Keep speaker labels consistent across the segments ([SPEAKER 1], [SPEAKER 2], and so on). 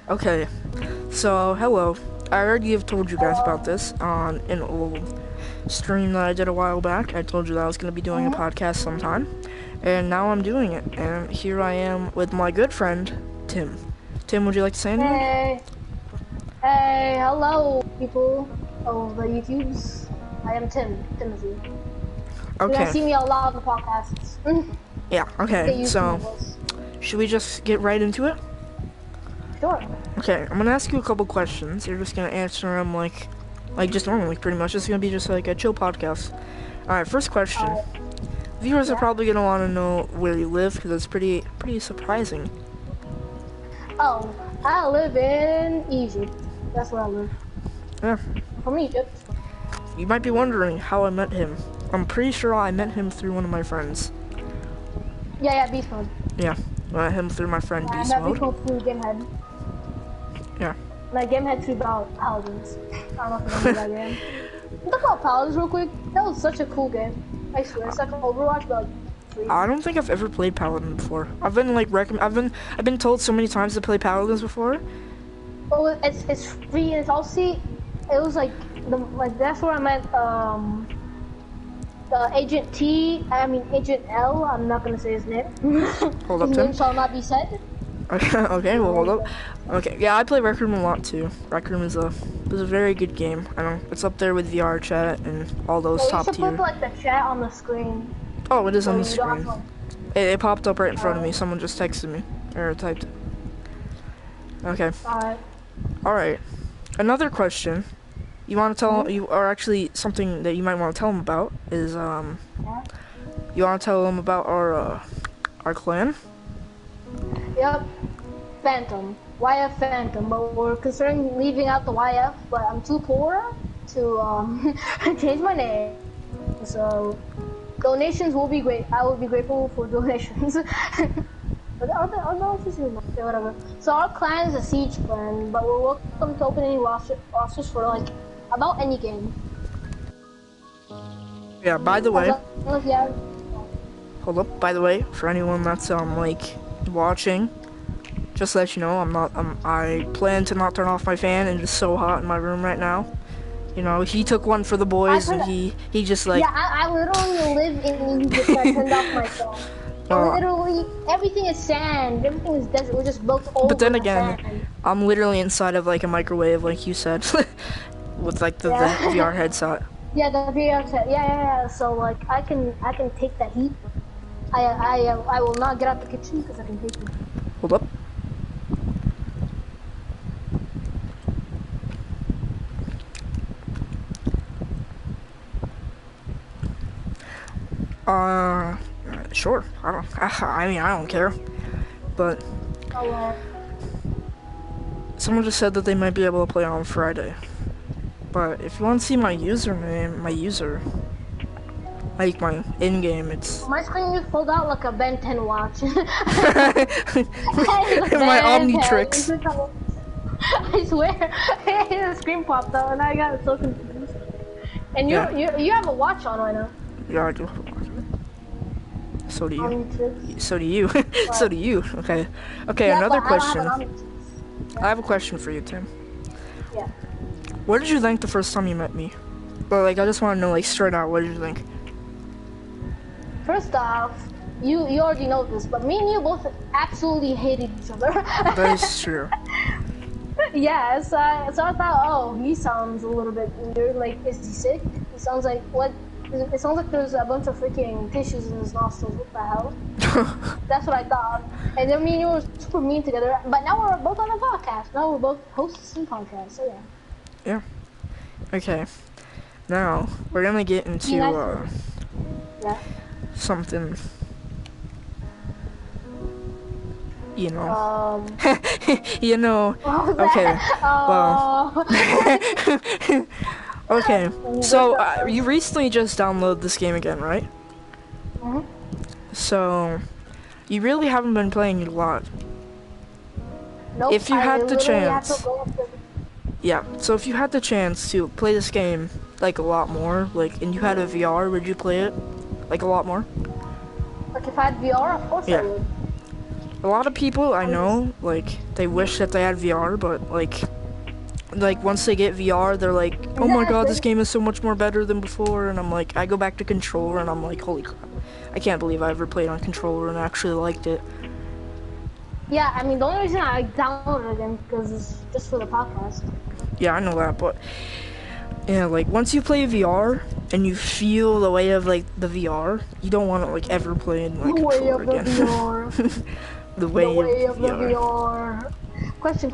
[SPEAKER 1] Okay, so hello. I already have told you guys about this on an old stream that I did a while back. I told you that I was going to be doing a podcast sometime, and now I'm doing it. And here I am with my good friend, Tim. Tim, would you like to say anything?
[SPEAKER 2] Hey, hello, people of the YouTubes. I am Timothy. You're gonna see
[SPEAKER 1] Okay,
[SPEAKER 2] me a lot on the podcasts.
[SPEAKER 1] yeah,
[SPEAKER 2] Get
[SPEAKER 1] okay,
[SPEAKER 2] used to my
[SPEAKER 1] so
[SPEAKER 2] voice.
[SPEAKER 1] should we just get right into it?
[SPEAKER 2] Sure.
[SPEAKER 1] Okay, I'm going to ask you a couple questions. You're just going to answer them like just normally, pretty much. It's going to be just like a chill podcast. Alright, first question. Viewers are
[SPEAKER 2] yeah.
[SPEAKER 1] probably going to want to know where you live, because it's pretty surprising.
[SPEAKER 2] Oh, I live in Egypt. That's where I live.
[SPEAKER 1] Yeah.
[SPEAKER 2] From Egypt.
[SPEAKER 1] You might be wondering how I met him. I'm pretty sure I met him through one of my friends.
[SPEAKER 2] Yeah, Beast Mode.
[SPEAKER 1] Yeah, I met him through my friend
[SPEAKER 2] I
[SPEAKER 1] Beast
[SPEAKER 2] met Beast
[SPEAKER 1] Mode.
[SPEAKER 2] Mode through Gamehead.
[SPEAKER 1] Yeah.
[SPEAKER 2] Like Gamehead through Paladins. I don't know if you remember that game. Talk about Paladins real quick. That was such a cool game. I swear, it's like Overwatch, but like free.
[SPEAKER 1] I don't think I've ever played Paladin before. I've been like I've been told so many times to play Paladins before.
[SPEAKER 2] Oh, it's free and it's all it was like that's where I met the Agent Agent L. I'm not gonna say his name.
[SPEAKER 1] Hold up,
[SPEAKER 2] His
[SPEAKER 1] Tim.
[SPEAKER 2] name shall not be said.
[SPEAKER 1] Okay, well, hold up. Okay, yeah, I play Rec Room a lot too. Rec Room is a very good game. I know it's up there with VR chat and all those
[SPEAKER 2] Yeah, you
[SPEAKER 1] top
[SPEAKER 2] should
[SPEAKER 1] tier.
[SPEAKER 2] put like the chat on the screen.
[SPEAKER 1] Oh, it is on the
[SPEAKER 2] So you don't have
[SPEAKER 1] screen.
[SPEAKER 2] to,
[SPEAKER 1] It popped up right in front of me. Someone just texted me or typed it. Okay. All right. Another question. You want to tell you, or actually something that you might want to tell them about is
[SPEAKER 2] yeah.
[SPEAKER 1] you want to tell them about our clan.
[SPEAKER 2] Yep. Phantom. YF Phantom, but we're considering leaving out the YF, but I'm too poor to change my name. So donations will be great. I will be grateful for donations. But okay, whatever. So our clan is a siege clan, but we're welcome to open any rosters for like about any game.
[SPEAKER 1] Yeah. By the way,
[SPEAKER 2] As long as you have-
[SPEAKER 1] hold up. By the way, for anyone that's like watching, just to let you know, I plan to not turn off my fan, and it's so hot in my room right now. You know, he took one for the boys, and he just like.
[SPEAKER 2] Yeah, I literally live in Egypt. I turned off my phone.
[SPEAKER 1] Oh.
[SPEAKER 2] Literally, everything is sand. Everything is desert. We're just built over.
[SPEAKER 1] But then
[SPEAKER 2] the
[SPEAKER 1] again,
[SPEAKER 2] sand.
[SPEAKER 1] I'm literally inside of like a microwave, like you said, with like the VR headset.
[SPEAKER 2] Yeah, the VR set. Yeah. So like, I can take that heat. I will not get out the kitchen because I can take it.
[SPEAKER 1] Hold up. Sure. I don't care. But
[SPEAKER 2] Oh,
[SPEAKER 1] someone just said that they might be able to play on Friday. But if you want to see my username, like my in-game, it's
[SPEAKER 2] my screen just pulled out like a Ben 10 watch.
[SPEAKER 1] my
[SPEAKER 2] Ben 10.
[SPEAKER 1] Omnitrix.
[SPEAKER 2] I swear, the screen popped out and I got so confused. And you have a watch on right now.
[SPEAKER 1] Yeah, I do. So do you.
[SPEAKER 2] Omnitrix.
[SPEAKER 1] So do you. So do you. Okay. Okay,
[SPEAKER 2] Yeah,
[SPEAKER 1] another
[SPEAKER 2] but I don't
[SPEAKER 1] question.
[SPEAKER 2] have an Omnitrix.
[SPEAKER 1] I have a question for you, Tim.
[SPEAKER 2] Yeah.
[SPEAKER 1] What did you think the first time you met me? But like, I just want to know, like, straight out, what did you think?
[SPEAKER 2] First off, you already know this, but me and you both absolutely hated each other.
[SPEAKER 1] That is true.
[SPEAKER 2] Yeah, so I thought, oh, he sounds a little bit weird. Like, is he sick? He sounds like what? It sounds like there's a bunch of freaking tissues in his nostrils. What the hell? That's what I thought. And then me and you were super mean together. But now we're both on a podcast. Now we're both hosts and podcasts. So yeah.
[SPEAKER 1] Yeah. Okay. Now we're gonna get into
[SPEAKER 2] Yeah.
[SPEAKER 1] something. You know. You know.
[SPEAKER 2] What was
[SPEAKER 1] Okay.
[SPEAKER 2] that?
[SPEAKER 1] Well. Okay. So you recently just downloaded this game again, right?
[SPEAKER 2] Mhm.
[SPEAKER 1] So you really haven't been playing it a lot.
[SPEAKER 2] Nope,
[SPEAKER 1] If you had the
[SPEAKER 2] literally have
[SPEAKER 1] chance.
[SPEAKER 2] to go up to-
[SPEAKER 1] Yeah. So if you had the chance to play this game like a lot more, like, and you had a VR, would you play it like a lot more?
[SPEAKER 2] Like if I had VR, of course
[SPEAKER 1] Yeah.
[SPEAKER 2] I would.
[SPEAKER 1] a lot of people I know, like, they wish that they had VR, but like once they get VR, they're like, oh my god, this game is so much more better than before. And I'm like, I go back to controller and I'm like, holy crap, I can't believe I ever played on controller and actually liked it.
[SPEAKER 2] Yeah, I mean, the only reason I downloaded it again because it's just for the podcast.
[SPEAKER 1] Yeah, I know that, but yeah, like once you play VR and you feel the way of like the VR, you don't want to like ever play in like controller again. The way of
[SPEAKER 2] the VR. Question.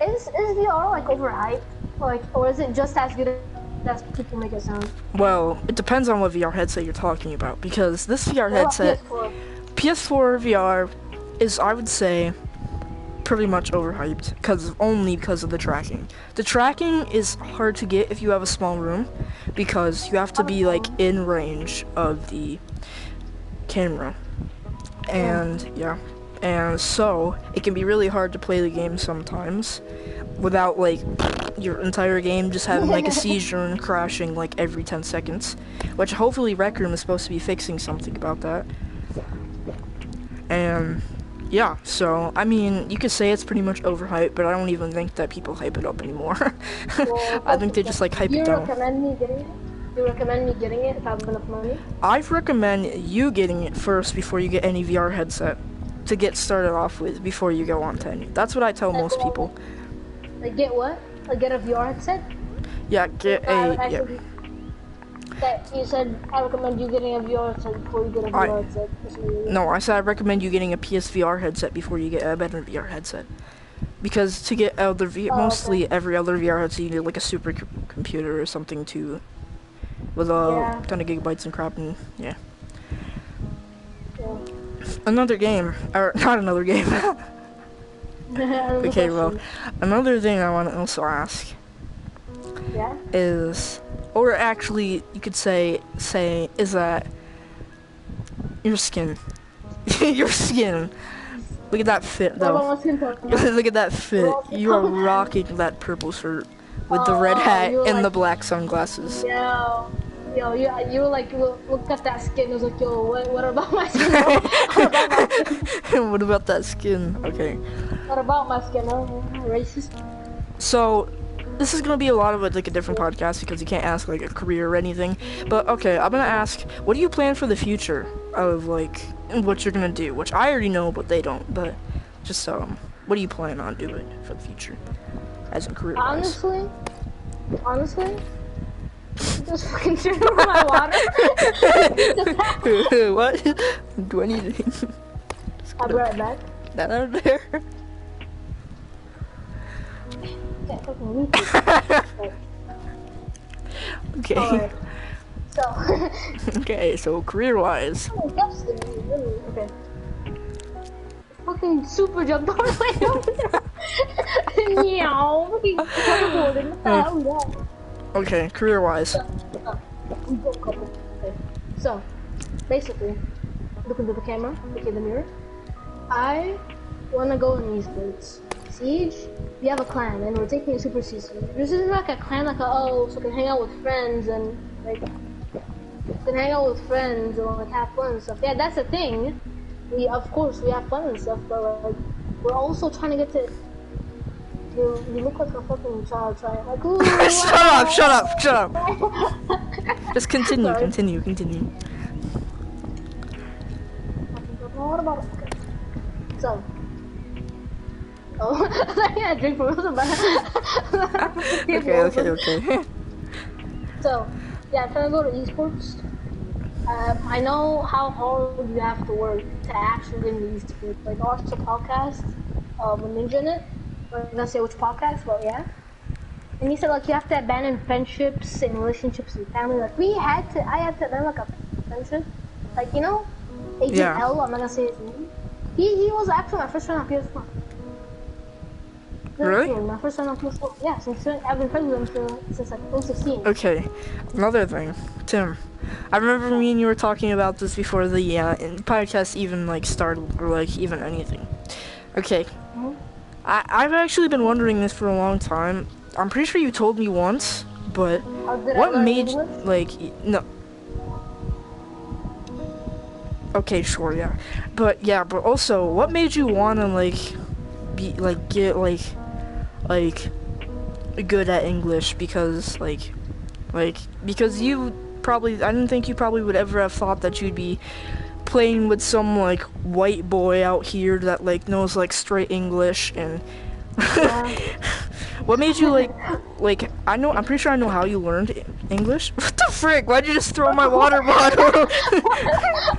[SPEAKER 2] Is VR like overhyped? Like, or is it just as good as people make it sound?
[SPEAKER 1] Well, it depends on what VR headset you're talking about, because this VR headset, PS4 VR, is, I would say, pretty much overhyped only because of the tracking. The tracking is hard to get if you have a small room, because you have to be like in range of the camera. And yeah, and so it can be really hard to play the game sometimes without like your entire game just having like a seizure and crashing like every 10 seconds, which hopefully Rec Room is supposed to be fixing something about that. And yeah, so I mean, you could say it's pretty much overhyped, but I don't even think that people hype it up anymore.
[SPEAKER 2] Well,
[SPEAKER 1] I think they just like hype it down.
[SPEAKER 2] You recommend me getting it if I have enough money?
[SPEAKER 1] I'd recommend you getting it first before you get any VR headset to get started off with before you go on to any. That's what I tell most people.
[SPEAKER 2] Like get what? Like get a VR headset?
[SPEAKER 1] Yeah, get yeah.
[SPEAKER 2] That you said I recommend you getting a VR headset before you get a VR headset.
[SPEAKER 1] No, I said I recommend you getting a PSVR headset before you get a better VR headset. Because to get other mostly every other VR headset, you need like a super computer or something to, with a ton of gigabytes and crap, and yeah. Another game, or not another game. Okay, well, another thing I want to also ask is, or actually, you could say is that your skin, your skin. Look at that fit, though. Look at that fit. You are rocking that purple shirt with the red hat and the black sunglasses.
[SPEAKER 2] Yo, you were like, look at that skin. I was like, yo, what about my skin?
[SPEAKER 1] What about that skin? Okay.
[SPEAKER 2] What about my skin? Racist.
[SPEAKER 1] So, this is gonna be a lot of like a different podcast because you can't ask like a career or anything. But okay, I'm gonna ask, what do you plan for the future of like what you're gonna do? Which I already know, but they don't. But just what do you plan on doing for the future as a career?
[SPEAKER 2] Honestly. Just fucking turn over my water.
[SPEAKER 1] What? Do I need to...
[SPEAKER 2] I'll be right back.
[SPEAKER 1] That out there?
[SPEAKER 2] Can't fucking reach it.
[SPEAKER 1] Okay.
[SPEAKER 2] Alright. So.
[SPEAKER 1] Okay, so career-wise.
[SPEAKER 2] Okay. Fucking super jumped all the way over there. Meow. Fucking teleported. What the hell is that?
[SPEAKER 1] Okay, career-wise.
[SPEAKER 2] Okay. So, basically, look into the camera, look at the mirror. I want to go in esports. Siege, we have a clan, and we're taking it super seriously. This isn't like a clan, like so we can hang out with friends and like have fun and stuff. Yeah, that's the thing. Of course we have fun and stuff, but like we're also trying to get to. You look like a fucking child trying like, ooh,
[SPEAKER 1] Shut up. Just continue.
[SPEAKER 2] What about it? Okay. So. Oh, I had a drink for
[SPEAKER 1] Okay.
[SPEAKER 2] So, yeah, I'm trying to go to esports. I know how hard you have to work to actually get into esports. Like, I watched a podcast with Ninja in it. I'm not gonna say which podcast, but yeah. And he said like you have to abandon friendships and relationships and family. Like I had to abandon like a friendship. Like you know, Agent L. I'm not gonna say his name. He was actually my first friend on PS4.
[SPEAKER 1] Really?
[SPEAKER 2] My first friend on PS4. Yeah, since I've been friends with him since like 2016.
[SPEAKER 1] Okay, another thing, Tim. I remember me and you were talking about this before the podcast even like started or like even anything. Okay. I've actually been wondering this for a long time. I'm pretty sure you told me once, but what made like no? Okay, sure, yeah. But also, what made you wanna like be like get like good at English? Because because you probably I didn't think you probably would ever have thought that you'd be playing with some like white boy out here that like knows like straight English and
[SPEAKER 2] Yeah.
[SPEAKER 1] what made you I'm pretty sure I know how you learned English. What the frick? Why'd you just throw my water bottle?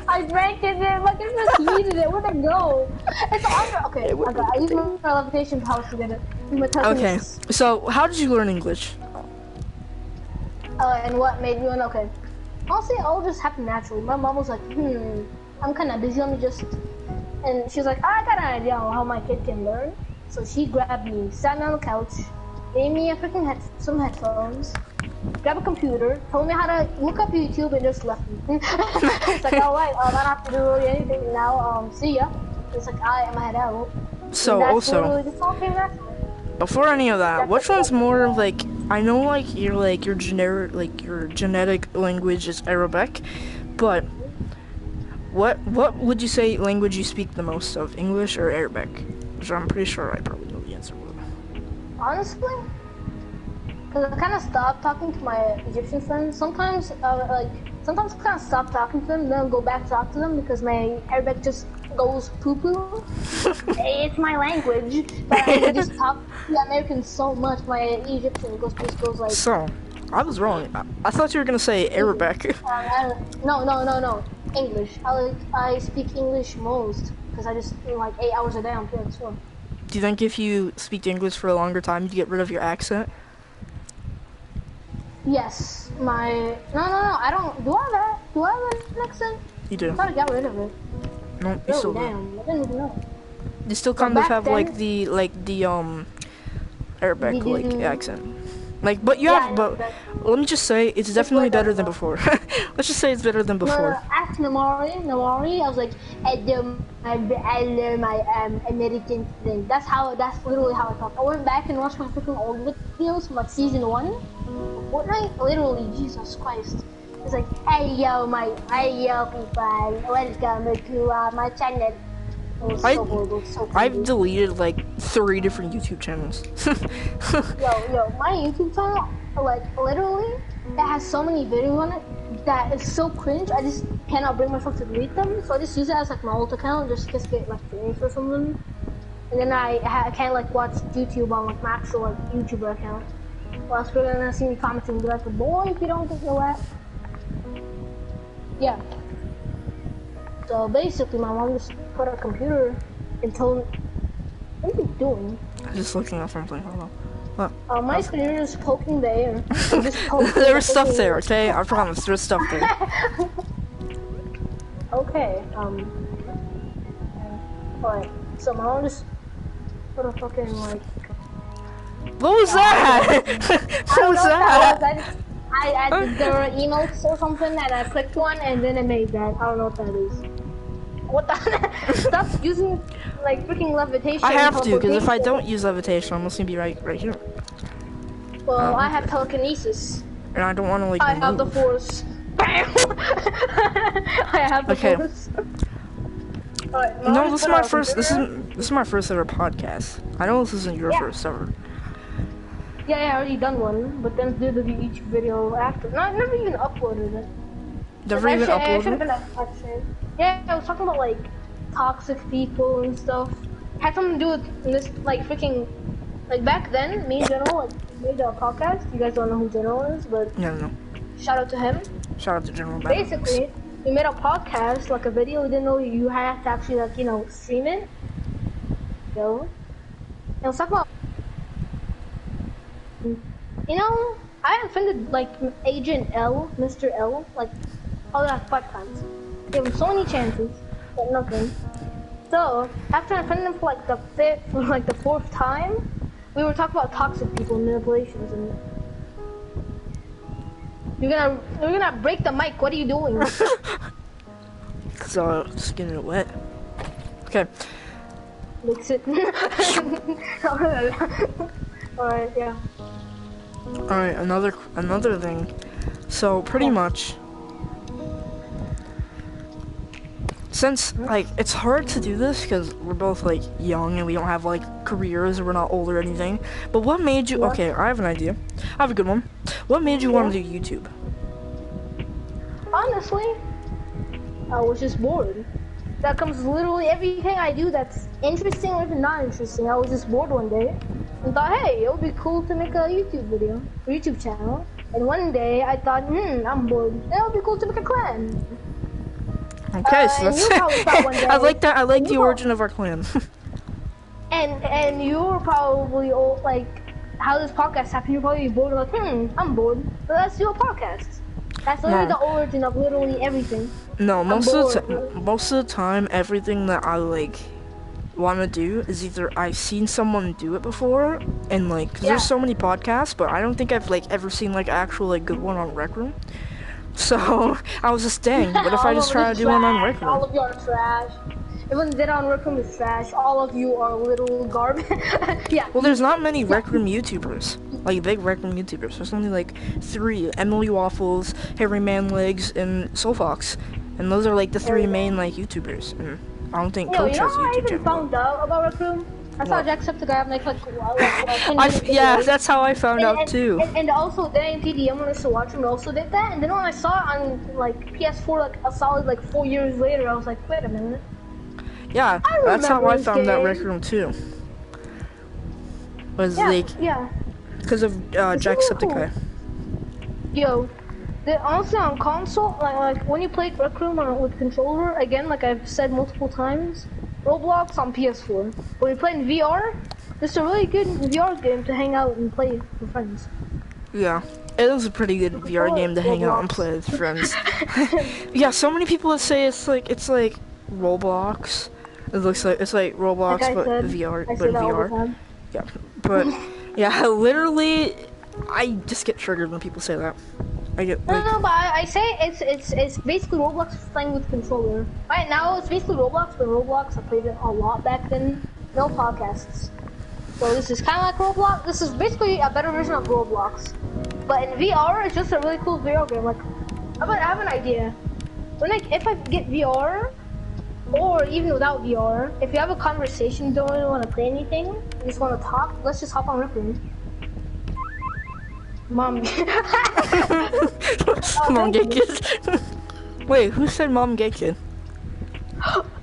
[SPEAKER 2] I drank it, man. Like, I just needed it. Where'd it go? It's under. Okay, okay. I used my levitation powers to get it. My
[SPEAKER 1] Okay,
[SPEAKER 2] telekinesis.
[SPEAKER 1] so how did you learn English?
[SPEAKER 2] And what made you an okay? Honestly, it all just happened naturally. My mom was like, I'm kind of busy. Let me just. And she was like, I got an idea on how my kid can learn. So she grabbed me, sat me on the couch, gave me a freaking some headphones, grabbed a computer, told me how to look up YouTube, and just left me. It's like, alright, I don't have to do really anything now. See ya. It's like, I am head out.
[SPEAKER 1] So also,
[SPEAKER 2] just all came naturally.
[SPEAKER 1] before any of that, which one's more of like I know your generic your genetic language is Arabic, but what would you say language you speak the most of, English or Arabic? Which I'm pretty sure I probably know the answer to.
[SPEAKER 2] Honestly, because I kind of stopped talking to my Egyptian friends. Sometimes, sometimes I kind of stop talking to them, then go back to talk to them because my Arabic just goes poo-poo. It's my language, but I just talk to Americans so much. My Egyptian goes like.
[SPEAKER 1] So, I was wrong. I thought you were gonna say Arabic.
[SPEAKER 2] No. English. I speak English most because I just 8 hours a day on PS4.
[SPEAKER 1] Do you think if you speak English for a longer time, you'd get rid of your accent?
[SPEAKER 2] Yes, no. I don't. Do I have an accent?
[SPEAKER 1] You do.
[SPEAKER 2] I thought I got rid of it.
[SPEAKER 1] No, you still do.
[SPEAKER 2] Damn, I didn't even know.
[SPEAKER 1] You still kind of have
[SPEAKER 2] then,
[SPEAKER 1] the Arabic accent. But let me just say it's definitely better than before. Let's just say it's better than before.
[SPEAKER 2] Ask Namari, I was like, I learn my American thing. That's literally how I talk. I went back and watched my freaking old videos from season 1. Fortnite, literally, Jesus Christ. It's like, hey yo people, welcome to my channel.
[SPEAKER 1] I've deleted 3 different YouTube channels.
[SPEAKER 2] yo, my YouTube channel, literally, it has so many videos on it that is so cringe. I just cannot bring myself to delete them. So I just use it as my alt account, just in case I get famous or something. And then I can't watch YouTube on my actual YouTuber account. Or else they're gonna see me commenting and be like, boy, if you don't get your app. Yeah. So basically, my mom just put her computer and told me, what are you doing?
[SPEAKER 1] I'm just looking at something. Hold on. What?
[SPEAKER 2] My screen is poking the air.
[SPEAKER 1] There was stuff there, okay? I promise, there was stuff there.
[SPEAKER 2] Okay, alright. So my mom just put a fucking
[SPEAKER 1] What was that? What was that?
[SPEAKER 2] There were emotes or something, and I clicked one, and then it made that. I don't know what that is. What the? Stop using freaking levitation.
[SPEAKER 1] I have to, because if I don't use levitation, I'm just gonna be right here.
[SPEAKER 2] Well, I have telekinesis.
[SPEAKER 1] And I don't want to
[SPEAKER 2] I have the force. I have the force. Right,
[SPEAKER 1] no, this is my first. This is my first ever podcast. I know this isn't your first ever.
[SPEAKER 2] Yeah, I already done one, but then did the YouTube video after. No, I never even uploaded it.
[SPEAKER 1] Never even uploaded
[SPEAKER 2] it? Yeah, I was talking about toxic people and stuff. Had something to do with this freaking back then. Me and General made a podcast. You guys don't know who General is, but
[SPEAKER 1] no.
[SPEAKER 2] Shout out to him.
[SPEAKER 1] Shout out to General.
[SPEAKER 2] Basically, we made a podcast, a video. We didn't know you had to actually stream it. So, and let's talk about. I offended Agent L, Mr. L, all that 5 times. Gave him so many chances, but nothing. So after I offended him for the 4th time, we were talking about toxic people and manipulations, and you're gonna break the mic. What are you doing?
[SPEAKER 1] So just getting it wet. Okay.
[SPEAKER 2] Mix it. Alright, yeah.
[SPEAKER 1] Alright, another thing. So pretty much since like it's hard to do this because we're both like young and we don't have like careers or we're not old or anything. But what made you?
[SPEAKER 2] Yeah.
[SPEAKER 1] Okay, I have an idea. I have a good one. What made you want to do YouTube?
[SPEAKER 2] Honestly, I was just bored. That comes literally everything I do that's interesting or even not interesting. I was just bored one day and thought, hey, it would be cool to make a YouTube video, YouTube channel. And one day I thought, I'm bored. It would be cool to make a clan.
[SPEAKER 1] Okay, so
[SPEAKER 2] and
[SPEAKER 1] that's.
[SPEAKER 2] you probably thought one day,
[SPEAKER 1] I like that. I like the
[SPEAKER 2] you
[SPEAKER 1] origin of our clan.
[SPEAKER 2] and you were probably like, how this podcast happened. You're probably bored. Like, I'm bored. So let's do a podcast. That's literally the origin of literally everything.
[SPEAKER 1] No, most of the time, everything that I like want to do is either I've seen someone do it before, and like, 'cause there's so many podcasts, but I don't think I've like ever seen like actual like good one on Rec Room. So I was just dang, what if I just try to do one on Rec Room?
[SPEAKER 2] All of you are trash. Everyone did on Rec Room is trash. All of you are little garbage. Yeah.
[SPEAKER 1] Well, there's not many Rec Room YouTubers, like big Rec Room YouTubers. There's only like 3: Emily Waffles, Harry Manlegs, and Soulfox, and those are like the 3 main like YouTubers. And I don't think Coach has a
[SPEAKER 2] I
[SPEAKER 1] YouTube
[SPEAKER 2] even
[SPEAKER 1] channel.
[SPEAKER 2] found out about Rec Room. I saw Jacksepticeye make like 10
[SPEAKER 1] yeah, that's how I found out too.
[SPEAKER 2] And also then TDM when I used to watch him also did that. And then when I saw it on like PS4 like a solid like 4 years later, I was like, wait a minute.
[SPEAKER 1] Yeah, that's how I found that Rec Room too. Was like because of Jacksepticeye.
[SPEAKER 2] Yo, honestly on console, like when you play Rec Room with controller, again, like I've said multiple times, Roblox on PS4. When you play in VR, it's a really good VR game to hang out and play with friends.
[SPEAKER 1] Yeah, it is a pretty good VR game to hang out and play with friends. Yeah, so many people say it's like Roblox. It looks like it's like Roblox but VR. Yeah, but yeah, literally, I just get triggered when people say that. I get like,
[SPEAKER 2] no, but I say it's basically Roblox playing with controller. Right now, it's basically Roblox, but Roblox I played it a lot back then. No podcasts. So this is kind of like Roblox. This is basically a better version of Roblox. But in VR, it's just a really cool VR game. Like, I have an idea. If I get VR, or even without VR, if you have a conversation, you don't really want to play anything, you just want to talk, let's just hop on Rec Room. Mom.
[SPEAKER 1] Mom gay kid. Wait, who said mom gay kid?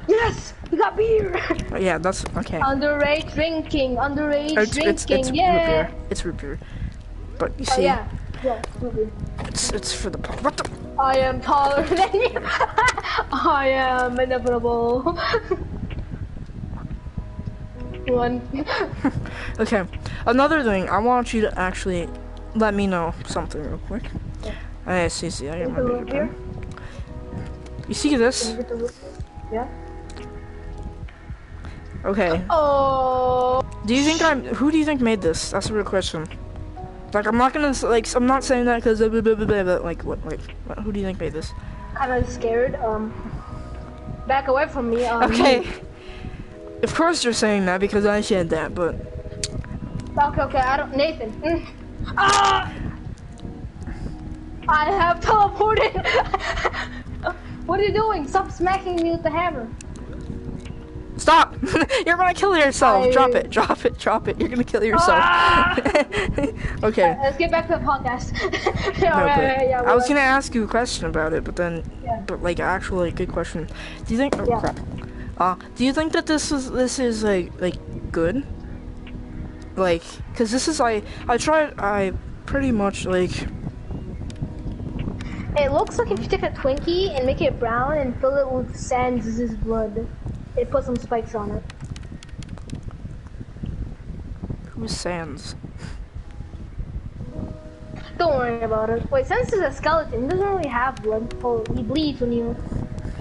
[SPEAKER 2] Yes, we got beer.
[SPEAKER 1] Yeah, that's okay.
[SPEAKER 2] Underage drinking,
[SPEAKER 1] It's
[SPEAKER 2] yeah.
[SPEAKER 1] root beer. It's root beer. But you see,
[SPEAKER 2] yeah, root beer.
[SPEAKER 1] It's for the what the.
[SPEAKER 2] I am taller than you. I am inevitable. One.
[SPEAKER 1] Okay, another thing, I want you to actually let me know something real quick. Hey, Cece, I got my root beer. You see this?
[SPEAKER 2] Yeah.
[SPEAKER 1] Okay.
[SPEAKER 2] Oh.
[SPEAKER 1] Who do you think made this? That's a real question. Like, I'm not gonna, like, I'm not saying that because, but, like, what, who do you think made this?
[SPEAKER 2] Kind of scared, back away from me,
[SPEAKER 1] Okay. Of course you're saying that because I said that, but...
[SPEAKER 2] Okay, Nathan. Ah! I have teleported! What are you doing? Stop smacking me with the hammer.
[SPEAKER 1] Stop! You're gonna kill yourself! Drop it. You're gonna kill yourself.
[SPEAKER 2] Ah!
[SPEAKER 1] Okay.
[SPEAKER 2] Let's get back to the podcast.
[SPEAKER 1] I was gonna ask you a question about it, but then, but like actually, good question. Do you think? Oh crap. Do you think that this is like good? Like, cause this is I pretty much like.
[SPEAKER 2] It looks like if you take a Twinkie and make it brown and fill it with Sans' blood, it put some spikes on it.
[SPEAKER 1] Who's Sans?
[SPEAKER 2] Don't worry about it. Wait, Sans is a skeleton. He doesn't really have blood. Oh, he bleeds when you...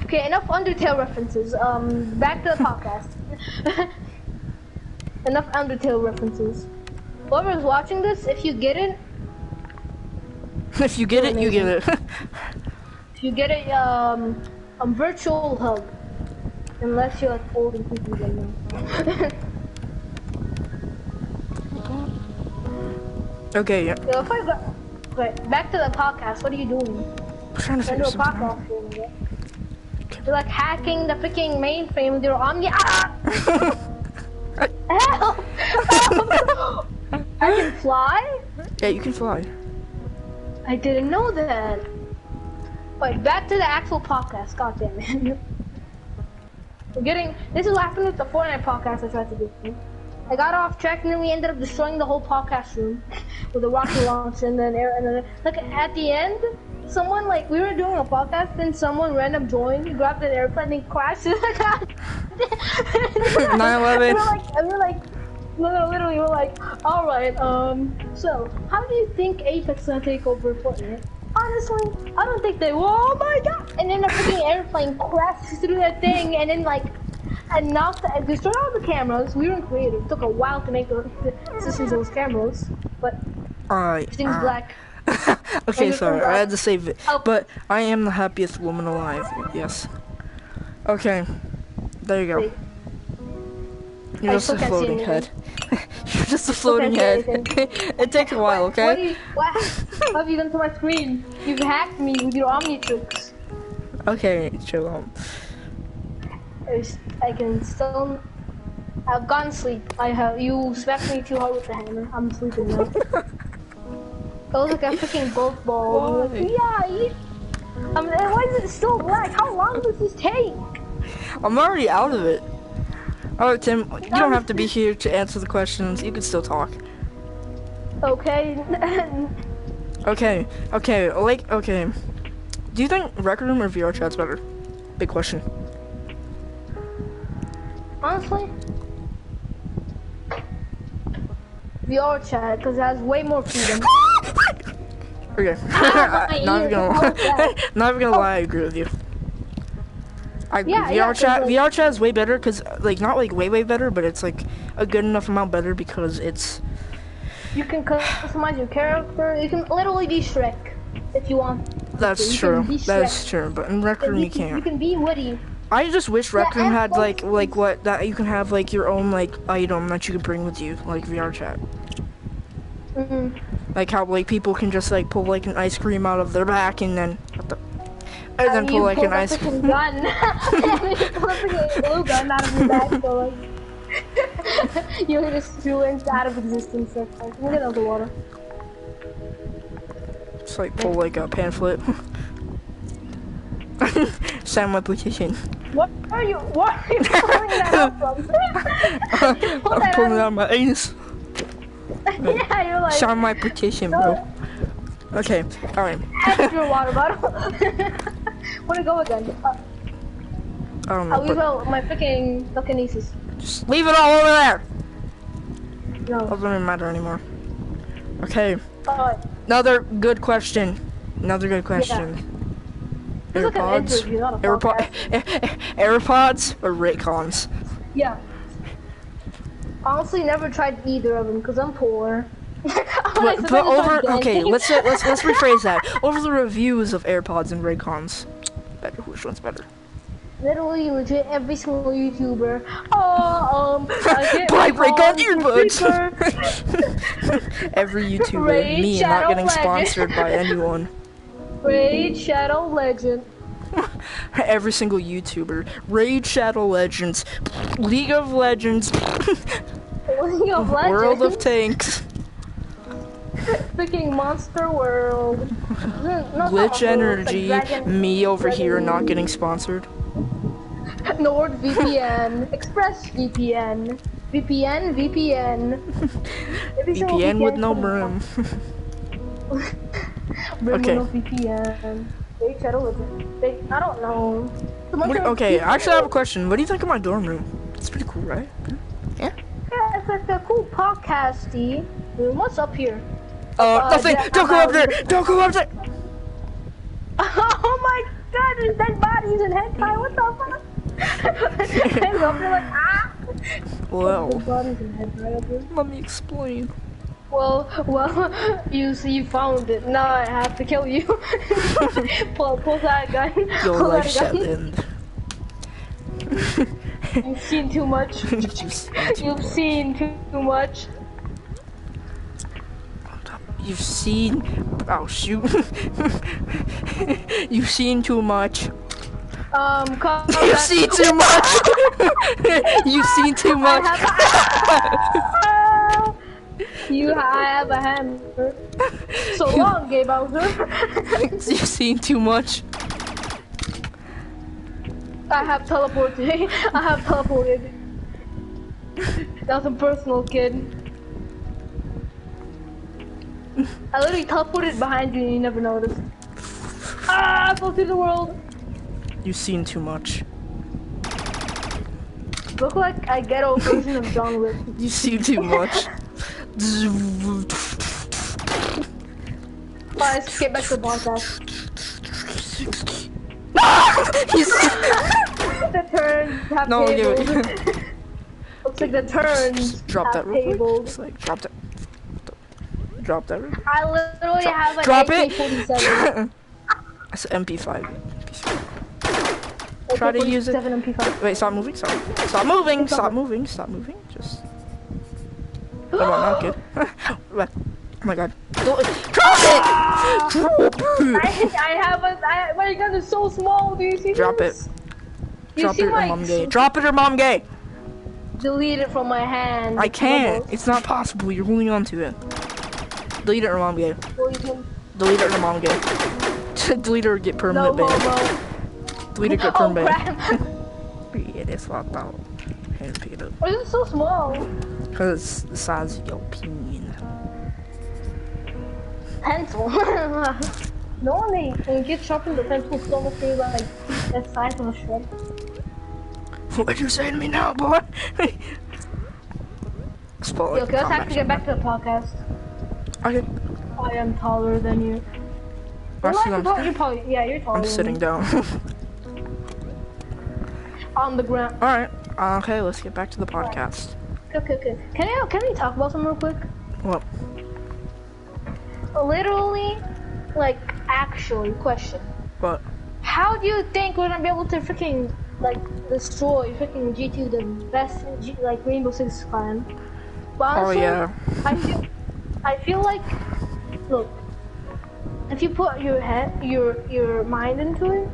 [SPEAKER 2] Okay, enough Undertale references. Back to the podcast. Enough Undertale references. Whoever's watching this, if you get it...
[SPEAKER 1] If you get it, you get it.
[SPEAKER 2] If you get it, virtual hug. Unless you're like old and creepy then no.
[SPEAKER 1] Okay, yeah.
[SPEAKER 2] Yo, if I got... Wait, back to the podcast. What are you doing?
[SPEAKER 1] I'm trying to figure something out.
[SPEAKER 2] You're like hacking the freaking mainframe with your Omni. Ah! Help! I can fly?
[SPEAKER 1] Yeah, you can fly.
[SPEAKER 2] I didn't know that. Wait, back to the actual podcast. God damn it. This is what happened with the Fortnite podcast I tried to do. I got off track and then we ended up destroying the whole podcast room with a rocket launcher and then like at the end, someone we were doing a podcast, then someone random joined, grabbed an airplane and crashed it.
[SPEAKER 1] 9/11.
[SPEAKER 2] And we're like, no, literally, we're like, alright, so, how do you think Apex is gonna take over Fortnite? Honestly, I don't think they will. Oh my god! And then a freaking airplane crashed through that thing and then and knocked and destroyed all the cameras. We weren't creative. It took a while to make the systems of those cameras, but everything's black.
[SPEAKER 1] Okay, sorry, I had to save it.
[SPEAKER 2] Oh.
[SPEAKER 1] But I am the happiest woman alive. Yes. Okay, there you go.
[SPEAKER 2] Wait.
[SPEAKER 1] You're just a floating head. You're just a floating head. It takes a while, okay?
[SPEAKER 2] What have you done to my screen? You've hacked me with your Omnitrix.
[SPEAKER 1] Okay, chill out.
[SPEAKER 2] I can still. I've gone to sleep. You smacked me too hard with the hammer. I'm sleeping now. That was like a freaking golf ball.
[SPEAKER 1] Why?
[SPEAKER 2] Yeah. Why is it still black? How long does this take?
[SPEAKER 1] I'm already out of it. Oh, Tim, you don't have to be here to answer the questions. You can still talk.
[SPEAKER 2] Okay.
[SPEAKER 1] Okay. Okay. Do you think Rec Room or VR Chat's better? Big question.
[SPEAKER 2] Honestly, VR Chat, because it has way more freedom.
[SPEAKER 1] Okay. Not even gonna lie, I agree with you. VR Chat is way better because, not way better, but it's a good enough amount better because it's.
[SPEAKER 2] You can customize your character. You can literally be Shrek if you want.
[SPEAKER 1] That's true. That is true. But in Rec Room you can't.
[SPEAKER 2] You can be Woody.
[SPEAKER 1] I just wish Rec Room had what that you can have your own item that you could bring with you, like VR Chat. Like how people can just pull an ice cream out of their back and then pull an ice cream
[SPEAKER 2] gun. And you pull a blue gun out of your back, so you just threw it out of existence. Let me get out of the water.
[SPEAKER 1] Just pull a pamphlet. Sign my petition.
[SPEAKER 2] What are you pulling that out from?
[SPEAKER 1] I'm pulling it out of my anus.
[SPEAKER 2] Yeah, you're like.
[SPEAKER 1] Sign my petition, bro. Okay, alright.
[SPEAKER 2] Extra water bottle. Wanna go again?
[SPEAKER 1] I don't know.
[SPEAKER 2] I'll leave out my freaking telekinesis.
[SPEAKER 1] Just leave it all over there!
[SPEAKER 2] No.
[SPEAKER 1] It doesn't even matter anymore. Okay.
[SPEAKER 2] Alright.
[SPEAKER 1] Another good question.
[SPEAKER 2] Yeah.
[SPEAKER 1] AirPods?
[SPEAKER 2] Interview, not a
[SPEAKER 1] AirPods or Raycons?
[SPEAKER 2] Yeah. Honestly, never tried either of them because I'm poor.
[SPEAKER 1] But over, okay, let's rephrase that. Over the reviews of AirPods and Raycons, better. Which one's better?
[SPEAKER 2] Literally, legit, every single YouTuber.
[SPEAKER 1] Buy Raycon earbuds. Every YouTuber,
[SPEAKER 2] Raid
[SPEAKER 1] me,
[SPEAKER 2] Shadow
[SPEAKER 1] not getting
[SPEAKER 2] Legend.
[SPEAKER 1] sponsored by anyone.
[SPEAKER 2] Raid Shadow Legend.
[SPEAKER 1] Every single YouTuber. Raid Shadow Legends. League of Legends.
[SPEAKER 2] League of Legends.
[SPEAKER 1] World of Tanks.
[SPEAKER 2] Freaking Monster World.
[SPEAKER 1] Glitch Energy. Me over here not getting sponsored.
[SPEAKER 2] NordVPN. ExpressVPN. VPN.
[SPEAKER 1] VPN with no brim. Okay.
[SPEAKER 2] VPN. Raid Shadow Legend. I don't know.
[SPEAKER 1] Okay, I actually have a question. What do you think of my dorm room? It's pretty cool, right? Yeah?
[SPEAKER 2] Yeah, it's like a cool podcasty room. What's up here?
[SPEAKER 1] Nothing! Don't go up there! Don't go up there!
[SPEAKER 2] Oh my god, there's dead bodies in hentai, what the fuck? And up there like, ah!
[SPEAKER 1] Well,
[SPEAKER 2] Dead bodies in hentai up there.
[SPEAKER 1] let me explain.
[SPEAKER 2] Well, you found it. Now I have to kill you. pull that gun.
[SPEAKER 1] Your
[SPEAKER 2] Pull
[SPEAKER 1] life
[SPEAKER 2] that
[SPEAKER 1] shall
[SPEAKER 2] gun.
[SPEAKER 1] end.
[SPEAKER 2] You've seen too much. You've seen too much.
[SPEAKER 1] You've seen... Oh, shoot. You've seen too much.
[SPEAKER 2] Calm
[SPEAKER 1] You
[SPEAKER 2] down.
[SPEAKER 1] see too much. You see too much.
[SPEAKER 2] I have a hammer. So long, Gay Bowser.
[SPEAKER 1] You seen too much.
[SPEAKER 2] I have teleported. I have teleported. Nothing personal, kid. I literally teleported behind you and you never noticed. I fell through the world.
[SPEAKER 1] You seen too much.
[SPEAKER 2] Look like a ghetto version of John Wick.
[SPEAKER 1] You seen too much.
[SPEAKER 2] Let's get back to the podcast. The turns have
[SPEAKER 1] No, give
[SPEAKER 2] tabled.
[SPEAKER 1] it.
[SPEAKER 2] Looks like the turns
[SPEAKER 1] Drop that
[SPEAKER 2] have
[SPEAKER 1] real quick.
[SPEAKER 2] tabled.
[SPEAKER 1] Just like drop that. Drop that. Real quick.
[SPEAKER 2] I literally have an
[SPEAKER 1] Drop it.
[SPEAKER 2] AK-47.
[SPEAKER 1] That's an MP5. Try to use it.
[SPEAKER 2] AK-47 MP5.
[SPEAKER 1] Wait, stop moving. Stop moving. Stop moving. Stop moving. Just. Oh, not good. Oh my god. Drop it! Drop it!
[SPEAKER 2] I have a. My gun is so small. Do you see
[SPEAKER 1] Drop
[SPEAKER 2] this?
[SPEAKER 1] it.
[SPEAKER 2] You
[SPEAKER 1] Drop
[SPEAKER 2] see
[SPEAKER 1] it or
[SPEAKER 2] my
[SPEAKER 1] mom gay. Drop it or mom gay.
[SPEAKER 2] delete it from my hand.
[SPEAKER 1] I can't. It's not possible. You're holding on to it. Delete it or mom gay. Delete it or mom gay. Delete it or get
[SPEAKER 2] No
[SPEAKER 1] permanent ban.
[SPEAKER 2] homo.
[SPEAKER 1] Delete it or get
[SPEAKER 2] Oh
[SPEAKER 1] permanent ban.
[SPEAKER 2] crap.
[SPEAKER 1] Yeah, that's what I thought. Here, pick it up.
[SPEAKER 2] Why is it so small?
[SPEAKER 1] Because it's the size of your opinion.
[SPEAKER 2] Pencil. No one they get sharpened the pencil so much they like the size of a shred.
[SPEAKER 1] What you say to me now, boy? Spoiler.
[SPEAKER 2] Okay, let's actually get back to the podcast.
[SPEAKER 1] Okay.
[SPEAKER 2] I am taller than you.
[SPEAKER 1] Actually,
[SPEAKER 2] You're probably, yeah, you're taller.
[SPEAKER 1] I'm
[SPEAKER 2] than
[SPEAKER 1] sitting
[SPEAKER 2] me.
[SPEAKER 1] down.
[SPEAKER 2] On the ground.
[SPEAKER 1] Alright. Okay, let's get back to the podcast.
[SPEAKER 2] Okay. Can we talk about something real quick?
[SPEAKER 1] What?
[SPEAKER 2] Literally, like, actually, question.
[SPEAKER 1] What?
[SPEAKER 2] How do you think we're gonna be able to freaking, like, destroy freaking G2, the best, like, Rainbow Six clan? But honestly,
[SPEAKER 1] Oh, yeah.
[SPEAKER 2] I feel like, look, if you put your mind into it,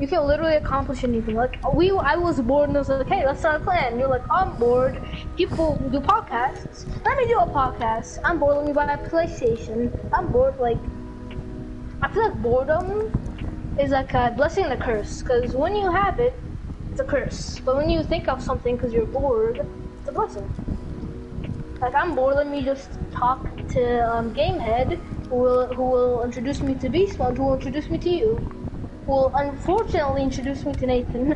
[SPEAKER 2] you can literally accomplish anything. Like, I was bored and I was like, hey, let's start a clan. And you're like, I'm bored. People do podcasts. Let me do a podcast. I'm bored. Let me buy a PlayStation. I'm bored. Like, I feel like boredom is like a blessing and a curse. Because when you have it, it's a curse. But when you think of something because you're bored, it's a blessing. Like, I'm bored. Let me just talk to Gamehead, who will introduce me to Beast Mode, who will introduce me to you. Will unfortunately introduce me to Nathan.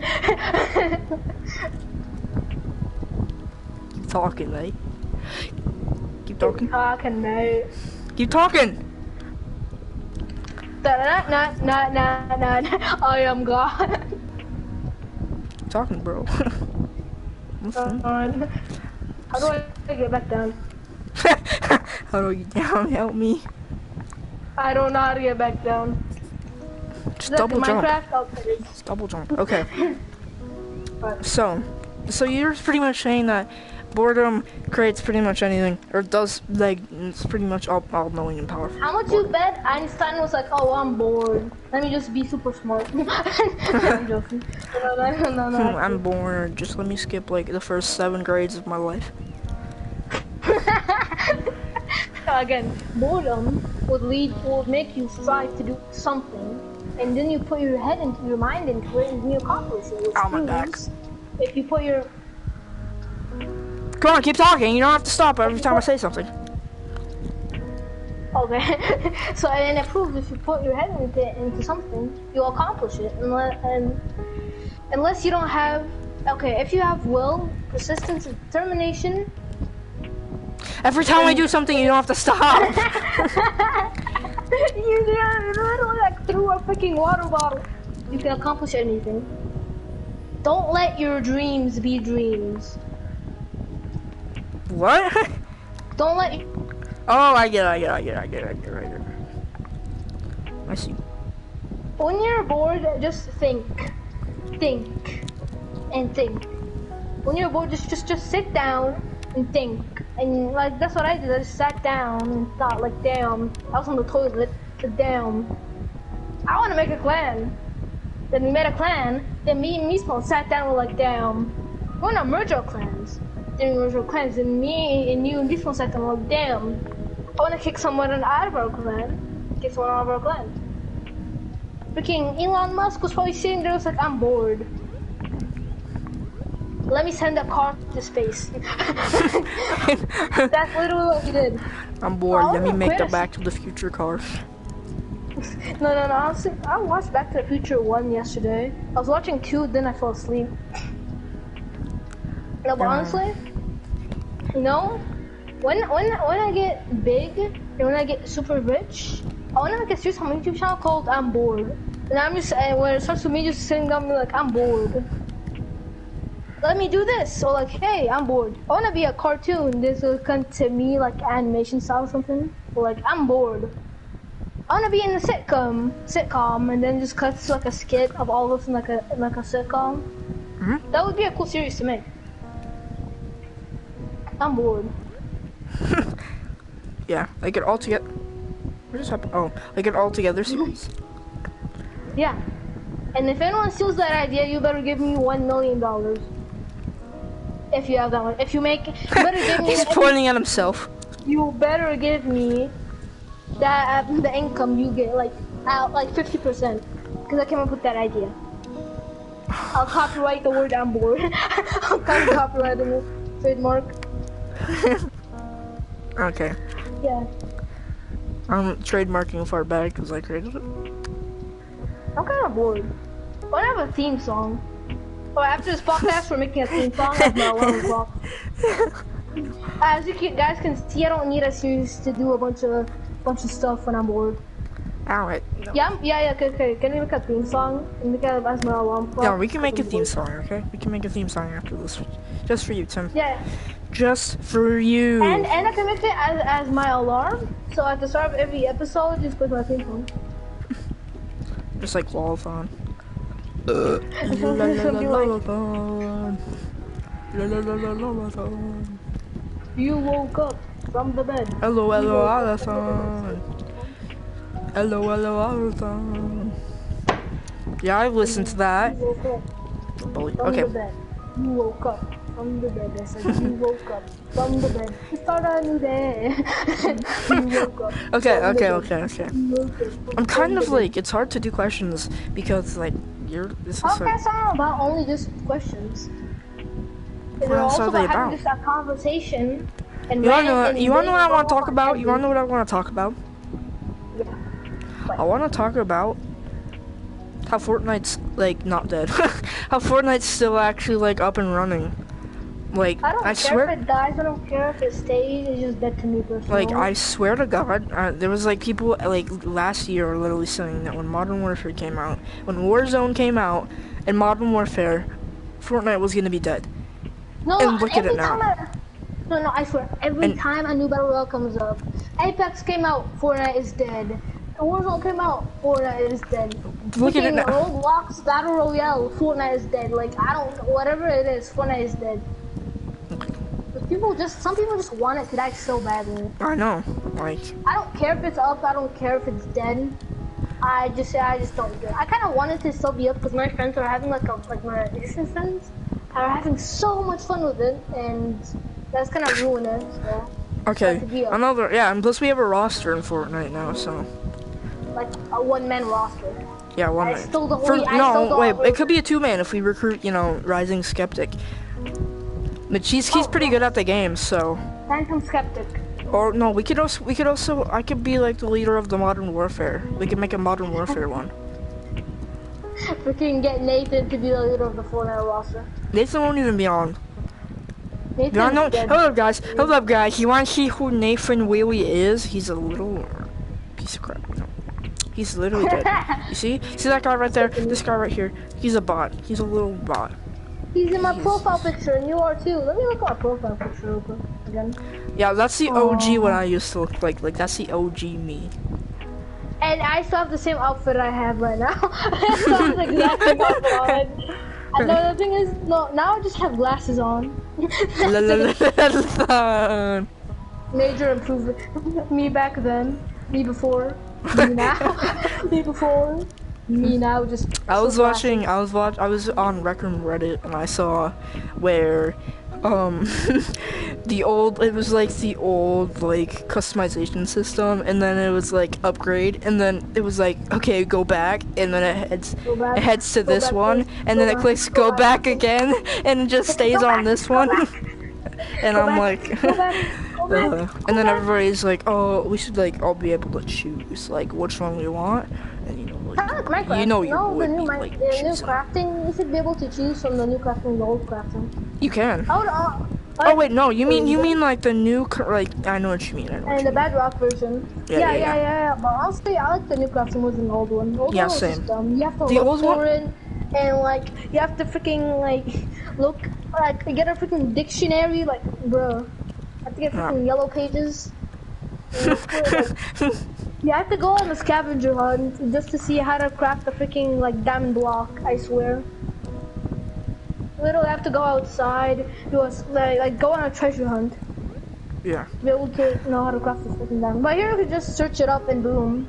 [SPEAKER 1] Keep talking, mate. Keep talking.
[SPEAKER 2] Talking, mate.
[SPEAKER 1] Keep talking.
[SPEAKER 2] Nah. I am God.
[SPEAKER 1] Keep talking, bro.
[SPEAKER 2] How do I get back down?
[SPEAKER 1] How do you down? Help me.
[SPEAKER 2] I don't know how to get back down.
[SPEAKER 1] Just double jump.
[SPEAKER 2] Minecraft? Okay.
[SPEAKER 1] Just double jump. Okay.
[SPEAKER 2] Right.
[SPEAKER 1] So you're pretty much saying that boredom creates pretty much anything, or does, like, it's pretty much all knowing and powerful.
[SPEAKER 2] How much you bet Einstein was like, oh, I'm bored. Let me just be super smart. I'm joking. No.
[SPEAKER 1] I'm bored. Just let me skip like the first 7 grades of my life.
[SPEAKER 2] Again, boredom would make you strive to do something, and then you put your mind into it, and you accomplish it. Which
[SPEAKER 1] Ow, my back.
[SPEAKER 2] means if you put your
[SPEAKER 1] Come on, keep talking. You don't have to stop every time I say something.
[SPEAKER 2] okay, so and it proves if you put your head into something, you'll accomplish it. And unless you don't have, if you have will, persistence, and determination.
[SPEAKER 1] Every time I do something, you don't have to stop.
[SPEAKER 2] You literally like threw a freaking water bottle. You can accomplish anything. Don't let your dreams be dreams.
[SPEAKER 1] What?
[SPEAKER 2] Don't let.
[SPEAKER 1] Oh, I get it. I see.
[SPEAKER 2] When you're bored, just think, and think. When you're bored, just sit down and think. And like that's what I did. I just sat down and thought, like, damn, I was on the toilet. But damn, I want to make a clan. Then we made a clan. Then me and Meespawn sat down and we're like, damn, we're gonna merge our clans. Then we merged our clans. And me and you and Meespawn sat down and we're like, damn, I wanna kick someone out of our clan. Kick someone out of our clan. Freaking Elon Musk was probably sitting there, was like, I'm bored. Let me send a car to space. That's literally what he did.
[SPEAKER 1] I'm bored. Let me make the Back to the Future car.
[SPEAKER 2] No. Honestly, I watched Back to the Future 1 yesterday. I was watching 2, then I fell asleep. No, but honestly, you know, when I get big and when I get super rich, I want to make a series on my YouTube channel called I'm Bored. And I'm just, when it starts with me just sitting down and be like, I'm bored. Let me do this. Or like, hey, I'm bored. I want to be a cartoon. This will come to me like animation style or something. Or like, I'm bored. I want to be in a sitcom, and then just cut to like a skit of all of us in like a sitcom.
[SPEAKER 1] Mm-hmm.
[SPEAKER 2] That would be a cool series to make. I'm bored.
[SPEAKER 1] Yeah, like it all together. What just happened? Oh, like an all together series.
[SPEAKER 2] Yeah. And if anyone steals that idea, you better give me $1 million. If you have that one. If you make, you better give me.
[SPEAKER 1] He's pointing at himself.
[SPEAKER 2] You better give me that the income you get, like 50%, because I came up with that idea. I'll copyright the word I'm bored. I'll copyright the trademark.
[SPEAKER 1] Okay.
[SPEAKER 2] Yeah.
[SPEAKER 1] I'm trademarking far back because I created it.
[SPEAKER 2] I'm kind of bored. I want to have a theme song. Oh, after this podcast, we're making a theme song of my alarm clock. As you guys can see, I don't need a series to do a bunch of stuff when I'm bored.
[SPEAKER 1] Alright. No.
[SPEAKER 2] Yeah, okay. Can we make a theme song and make it as my alarm clock?
[SPEAKER 1] Yeah, we can make a theme song, okay? We can make a theme song after this. Just for you, Tim.
[SPEAKER 2] Yeah.
[SPEAKER 1] Just for you.
[SPEAKER 2] And I can make it as my alarm. So at the start of every episode, just put my theme song.
[SPEAKER 1] Just like Lullathon.
[SPEAKER 2] You woke up from the bed.
[SPEAKER 1] Hello, Lullathon. Hello, Lullathon. Yeah, I listened to that.
[SPEAKER 2] You woke up from
[SPEAKER 1] Okay.
[SPEAKER 2] the bed. You woke up from the bed. I said you woke up from the bed. You start a new day. You woke up.
[SPEAKER 1] Okay.
[SPEAKER 2] You woke up
[SPEAKER 1] I'm kind
[SPEAKER 2] from
[SPEAKER 1] of
[SPEAKER 2] the
[SPEAKER 1] like, it's hard to do questions because like, this is
[SPEAKER 2] Okay,
[SPEAKER 1] like,
[SPEAKER 2] it's not about only just questions.
[SPEAKER 1] What
[SPEAKER 2] We're
[SPEAKER 1] else
[SPEAKER 2] also
[SPEAKER 1] are they
[SPEAKER 2] about having
[SPEAKER 1] about?
[SPEAKER 2] just a conversation. And
[SPEAKER 1] You wanna know what I want to talk
[SPEAKER 2] and
[SPEAKER 1] about? You wanna know what I want to talk about?
[SPEAKER 2] Yeah.
[SPEAKER 1] I want to talk about how Fortnite's like not dead. How Fortnite's still actually like up and running. Like,
[SPEAKER 2] I don't care
[SPEAKER 1] swear,
[SPEAKER 2] if it dies, I don't care if it stays, it's just dead to me personally.
[SPEAKER 1] like I swear to God, there was like people like last year literally saying that when Modern Warfare came out, when Warzone came out, and Modern Warfare, Fortnite was gonna be dead.
[SPEAKER 2] No,
[SPEAKER 1] and look at
[SPEAKER 2] every
[SPEAKER 1] it now.
[SPEAKER 2] time No, I swear, every time a new battle royale comes up, Apex came out, Fortnite is dead. Warzone came out, Fortnite is dead.
[SPEAKER 1] Look at it now.
[SPEAKER 2] Roblox battle royale, Fortnite is dead. Like whatever it is, Fortnite is dead. But some people just want it to die so badly.
[SPEAKER 1] I know, like.
[SPEAKER 2] I don't care if it's up, I don't care if it's dead. I just don't do it. I kind of want it to still be up because my friends are having like my Asian friends are having so much fun with it, and that's kind of ruin it. So.
[SPEAKER 1] Okay, and plus we have a roster in Fortnite now, so.
[SPEAKER 2] Like a one-man roster.
[SPEAKER 1] Yeah, one
[SPEAKER 2] I
[SPEAKER 1] man.
[SPEAKER 2] still don't.
[SPEAKER 1] Wait, it could be a two-man if we recruit, Rising Skeptic. But he's pretty good at the game, so.
[SPEAKER 2] Phantom Skeptic.
[SPEAKER 1] Or no, we could also I could be like the leader of the Modern Warfare. We could make a Modern Warfare one.
[SPEAKER 2] We can get Nathan to be the leader of the Fortnite roster.
[SPEAKER 1] Nathan won't even be on.
[SPEAKER 2] Nathan's dead.
[SPEAKER 1] Hello guys. You want to see who Nathan really is? He's a little piece of crap. He's literally dead. You see that guy right there? This guy right here. He's a bot. He's a little bot.
[SPEAKER 2] He's in my profile picture, and you are too. Let me look at my profile picture real quick again.
[SPEAKER 1] Yeah, that's the OG what I used to look like. Like that's the OG me.
[SPEAKER 2] And I still have the same outfit I have right now. I still have the exact same outfit on. And the thing is, now I just have glasses on. Major improvement. Me back then, me before, me now, me before, me now just.
[SPEAKER 1] I was
[SPEAKER 2] so
[SPEAKER 1] watching. I was on Rec Room Reddit, and I saw where, the old. It was like the old like customization system, and then it was like upgrade, and then it was like okay, go back, and then
[SPEAKER 2] Go back,
[SPEAKER 1] it heads to
[SPEAKER 2] go
[SPEAKER 1] this
[SPEAKER 2] back,
[SPEAKER 1] one, and then it clicks go back again, and it just stays
[SPEAKER 2] Go
[SPEAKER 1] on
[SPEAKER 2] back,
[SPEAKER 1] this
[SPEAKER 2] go
[SPEAKER 1] one.
[SPEAKER 2] back.
[SPEAKER 1] And
[SPEAKER 2] Go
[SPEAKER 1] I'm
[SPEAKER 2] back,
[SPEAKER 1] like,
[SPEAKER 2] go back, go back,
[SPEAKER 1] and then
[SPEAKER 2] back.
[SPEAKER 1] everybody's like, oh, we should like all be able to choose like which one we want, and you know,
[SPEAKER 2] Kind of like Minecraft.
[SPEAKER 1] you know, you
[SPEAKER 2] no,
[SPEAKER 1] would
[SPEAKER 2] the new,
[SPEAKER 1] be like
[SPEAKER 2] the new
[SPEAKER 1] choosing.
[SPEAKER 2] crafting. You should be able to choose from the new crafting and the old crafting.
[SPEAKER 1] You can.
[SPEAKER 2] Oh
[SPEAKER 1] Wait, no, you mean like the new like I know what you mean. I know what
[SPEAKER 2] and
[SPEAKER 1] you
[SPEAKER 2] the
[SPEAKER 1] mean.
[SPEAKER 2] Bedrock version. Yeah. But honestly, I like the new crafting more than the old one. The old
[SPEAKER 1] Yeah,
[SPEAKER 2] one was
[SPEAKER 1] same.
[SPEAKER 2] just dumb. You have to
[SPEAKER 1] The
[SPEAKER 2] look
[SPEAKER 1] old
[SPEAKER 2] for
[SPEAKER 1] one-
[SPEAKER 2] it, and like you have to freaking like look like get a freaking dictionary. Like, bro, I have to get freaking yellow pages. And look for it, like, you have to go on a scavenger hunt just to see how to craft a freaking like diamond block. I swear. You literally have to go outside, do a like go on a treasure hunt.
[SPEAKER 1] Yeah.
[SPEAKER 2] To be able to know how to craft this freaking diamond. But here you can just search it up and boom.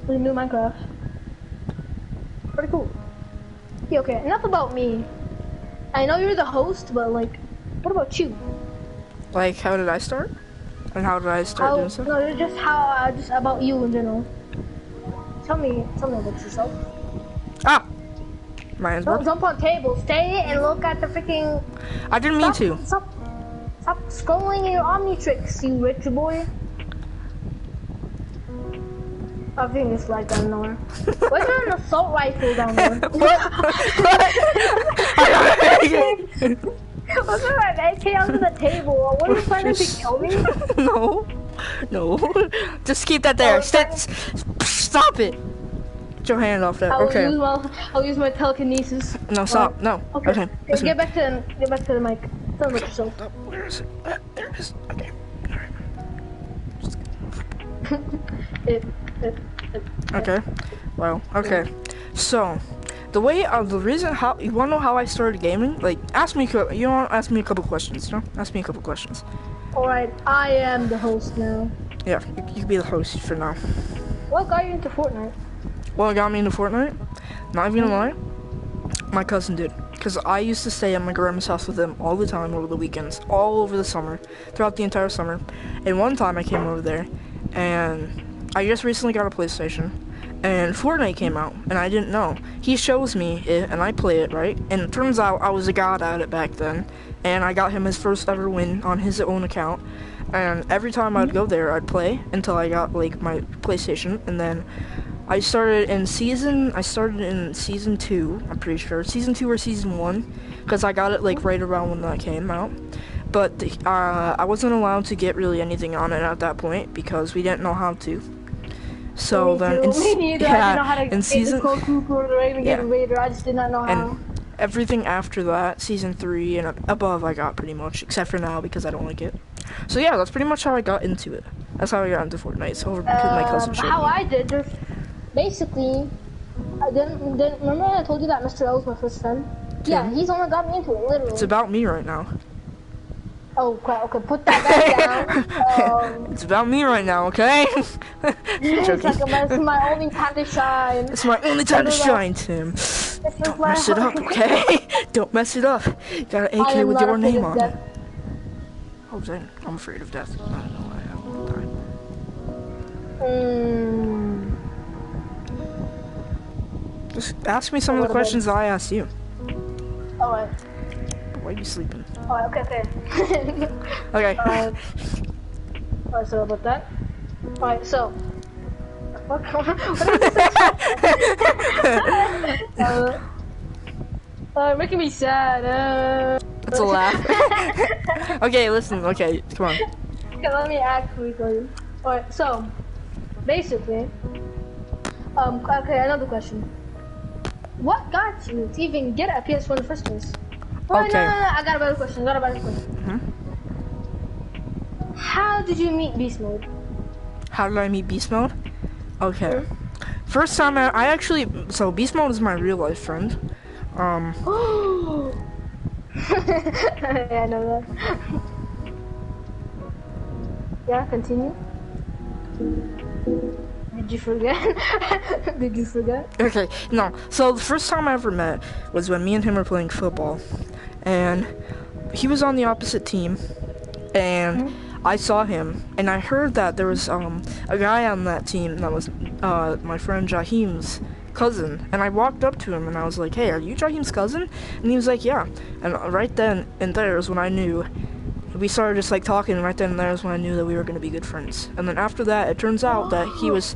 [SPEAKER 2] The new Minecraft. Pretty cool. Yeah, okay, enough about me. I know you're the host, but like, what about you?
[SPEAKER 1] Like, how did I start? And how did I start doing stuff?
[SPEAKER 2] No, just how, just about you in general. Tell me about yourself.
[SPEAKER 1] Ah! My hands
[SPEAKER 2] Don't
[SPEAKER 1] broke.
[SPEAKER 2] jump on tables. Stay and look at the freaking.
[SPEAKER 1] I didn't mean to.
[SPEAKER 2] Stop scrolling in your Omnitrix, you rich boy. I think it's like down there. Where's an assault rifle down there?
[SPEAKER 1] What?
[SPEAKER 2] What's that AK under the table? What are you planning to kill me?
[SPEAKER 1] No. Just keep that there. Stop it. Get your hand off that. Okay.
[SPEAKER 2] I'll use my telekinesis.
[SPEAKER 1] No, stop. No. Okay. Listen.
[SPEAKER 2] Get back to the mic. Tell me about yourself.
[SPEAKER 1] Oh, where is it? There it is. Okay. Okay. Well, okay. So, the reason how you wanna know how I started gaming? Like, ask me a couple questions. No, ask me a couple questions.
[SPEAKER 2] All right, I am the host now.
[SPEAKER 1] Yeah, you can be the host for now.
[SPEAKER 2] What got you into Fortnite?
[SPEAKER 1] What got me into Fortnite? Not even gonna lie, my cousin did. Because I used to stay at my grandma's house with him all the time over the weekends, all over the summer, throughout the entire summer. And one time I came over there, and I just recently got a PlayStation, and Fortnite came out, and I didn't know. He shows me it, and I play it, right? And it turns out I was a god at it back then, and I got him his first ever win on his own account. And every time I'd go there, I'd play until I got like my PlayStation, and then I started in season 2, I'm pretty sure. Season 2 or season 1, because I got it like right around when that came out. But I wasn't allowed to get really anything on it at that point because we didn't know how to. So then in season
[SPEAKER 2] Raider. I just did not know how.
[SPEAKER 1] And everything after that, season 3 and above, I got pretty much, except for now because I don't like it. So yeah, that's pretty much how I got into it. That's how I got into Fortnite. So because my cousin showed
[SPEAKER 2] how
[SPEAKER 1] me.
[SPEAKER 2] I did, basically, I didn't remember when I told you that Mr. L was my first friend? Yeah, he's the one that got me into it, literally.
[SPEAKER 1] It's about me right now.
[SPEAKER 2] Oh crap, okay, put that back down.
[SPEAKER 1] It's about me right now, okay?
[SPEAKER 2] It's like my only time to shine.
[SPEAKER 1] It's my only time to shine, Tim. Don't mess it up, okay? Don't mess it up. You got an AK with your name on it. Oh, dang. I'm afraid of death. I don't know why I won't die. Just ask me some of the questions that I asked you.
[SPEAKER 2] Alright.
[SPEAKER 1] Why are you sleeping?
[SPEAKER 2] Alright, okay.
[SPEAKER 1] Okay.
[SPEAKER 2] Alright, so about that. Alright, so. What making me sad.
[SPEAKER 1] It's a laugh. Okay, listen. Okay, come on.
[SPEAKER 2] Okay, let me act quickly. Alright, so. Basically. Okay, another question. What got you to even get a PS4 in the first place? Oh,
[SPEAKER 1] Okay.
[SPEAKER 2] no, I got a better question. How did you meet Beast Mode?
[SPEAKER 1] How did I meet Beast Mode? Okay. First time I actually, so Beast Mode is my real life friend.
[SPEAKER 2] Yeah, I know that. Yeah, continue. Did you forget? Did you forget?
[SPEAKER 1] Okay, no. So the first time I ever met was when me and him were playing football, and he was on the opposite team, and I saw him, and I heard that there was a guy on that team that was my friend Jahim's cousin, and I walked up to him and I was like, "Hey, are you Jahim's cousin?" And he was like, "Yeah." And right then and there is when I knew. We started just like talking, and right then and there is when I knew that we were gonna be good friends. And then after that, it turns out that he was.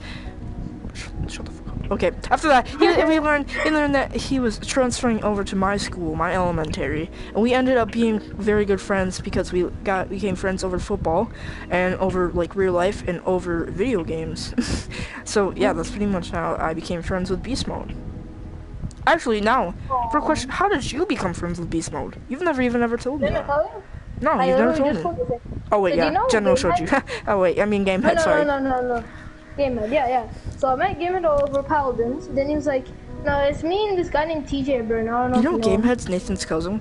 [SPEAKER 1] Shut the fuck up. Okay. After that, we learned that he was transferring over to my school, my elementary, and we ended up being very good friends because we became friends over football, and over like real life, and over video games. So yeah, that's pretty much how I became friends with Beast Mode. Actually, now for a question, how did you become friends with Beast Mode? You've never ever told me.
[SPEAKER 2] Didn't I tell you?
[SPEAKER 1] No, you've never told me. Oh wait, yeah, General showed you. Oh wait, I mean Gamehead, sorry.
[SPEAKER 2] No. Gamehead, yeah. So I met Gamehead over Paladins. Then he was like, "No, it's me and this guy named TJ Burn. I don't know."
[SPEAKER 1] You know Gamehead's Nathan's cousin?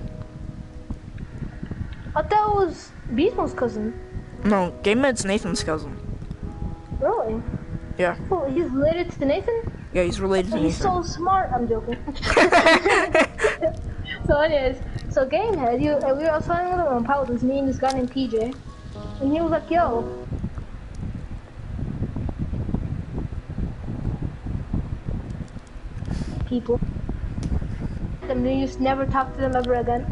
[SPEAKER 2] I thought it was Beastmo's cousin.
[SPEAKER 1] No, Gamehead's Nathan's cousin.
[SPEAKER 2] Really?
[SPEAKER 1] Yeah.
[SPEAKER 2] Oh, he's related to Nathan?
[SPEAKER 1] Yeah, he's related to Nathan.
[SPEAKER 2] He's so smart. I'm joking. So anyways, so Gamehead, we were playing with him on Paladins, me and this guy named PJ, and he was like, "Yo, people," and then you just never talk to them ever again.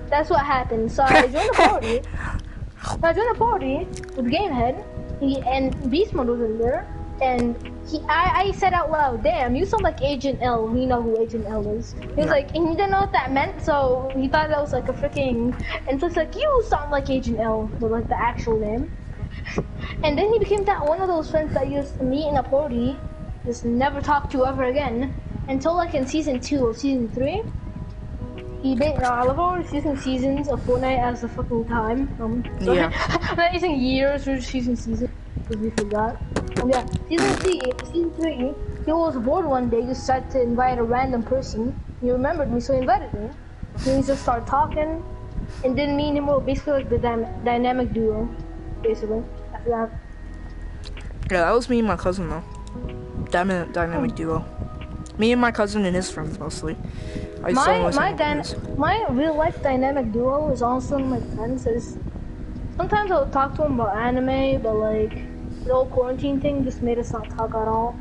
[SPEAKER 2] That's what happened. So I joined a party with Gamehead, and Beast Mode was in there, and I said out loud, "Damn, you sound like Agent L." You know who Agent L is. He was like, and he didn't know what that meant, so he thought that was like a freaking, and so it's like, "You sound like Agent L," but like the actual name. And then he became that one of those friends that used to meet in a party, just never talk to ever again, until like in season 2 or season 3. He made all of our seasons of Fortnite as the fucking time. Sorry.
[SPEAKER 1] Yeah.
[SPEAKER 2] I'm not using years, we're just using seasons because we forgot. Yeah, season 3, he was bored one day, decided to invite a random person. He remembered me, so he invited me. Then we just started talking, and then me and him were basically like the dynamic duo, basically, after that.
[SPEAKER 1] Yeah, that was me and my cousin though. Dynamic duo. Me and my cousin and his friends mostly.
[SPEAKER 2] My real life dynamic duo is also my friends. Sometimes I'll talk to him about anime, but like the whole quarantine thing just made us not talk at all.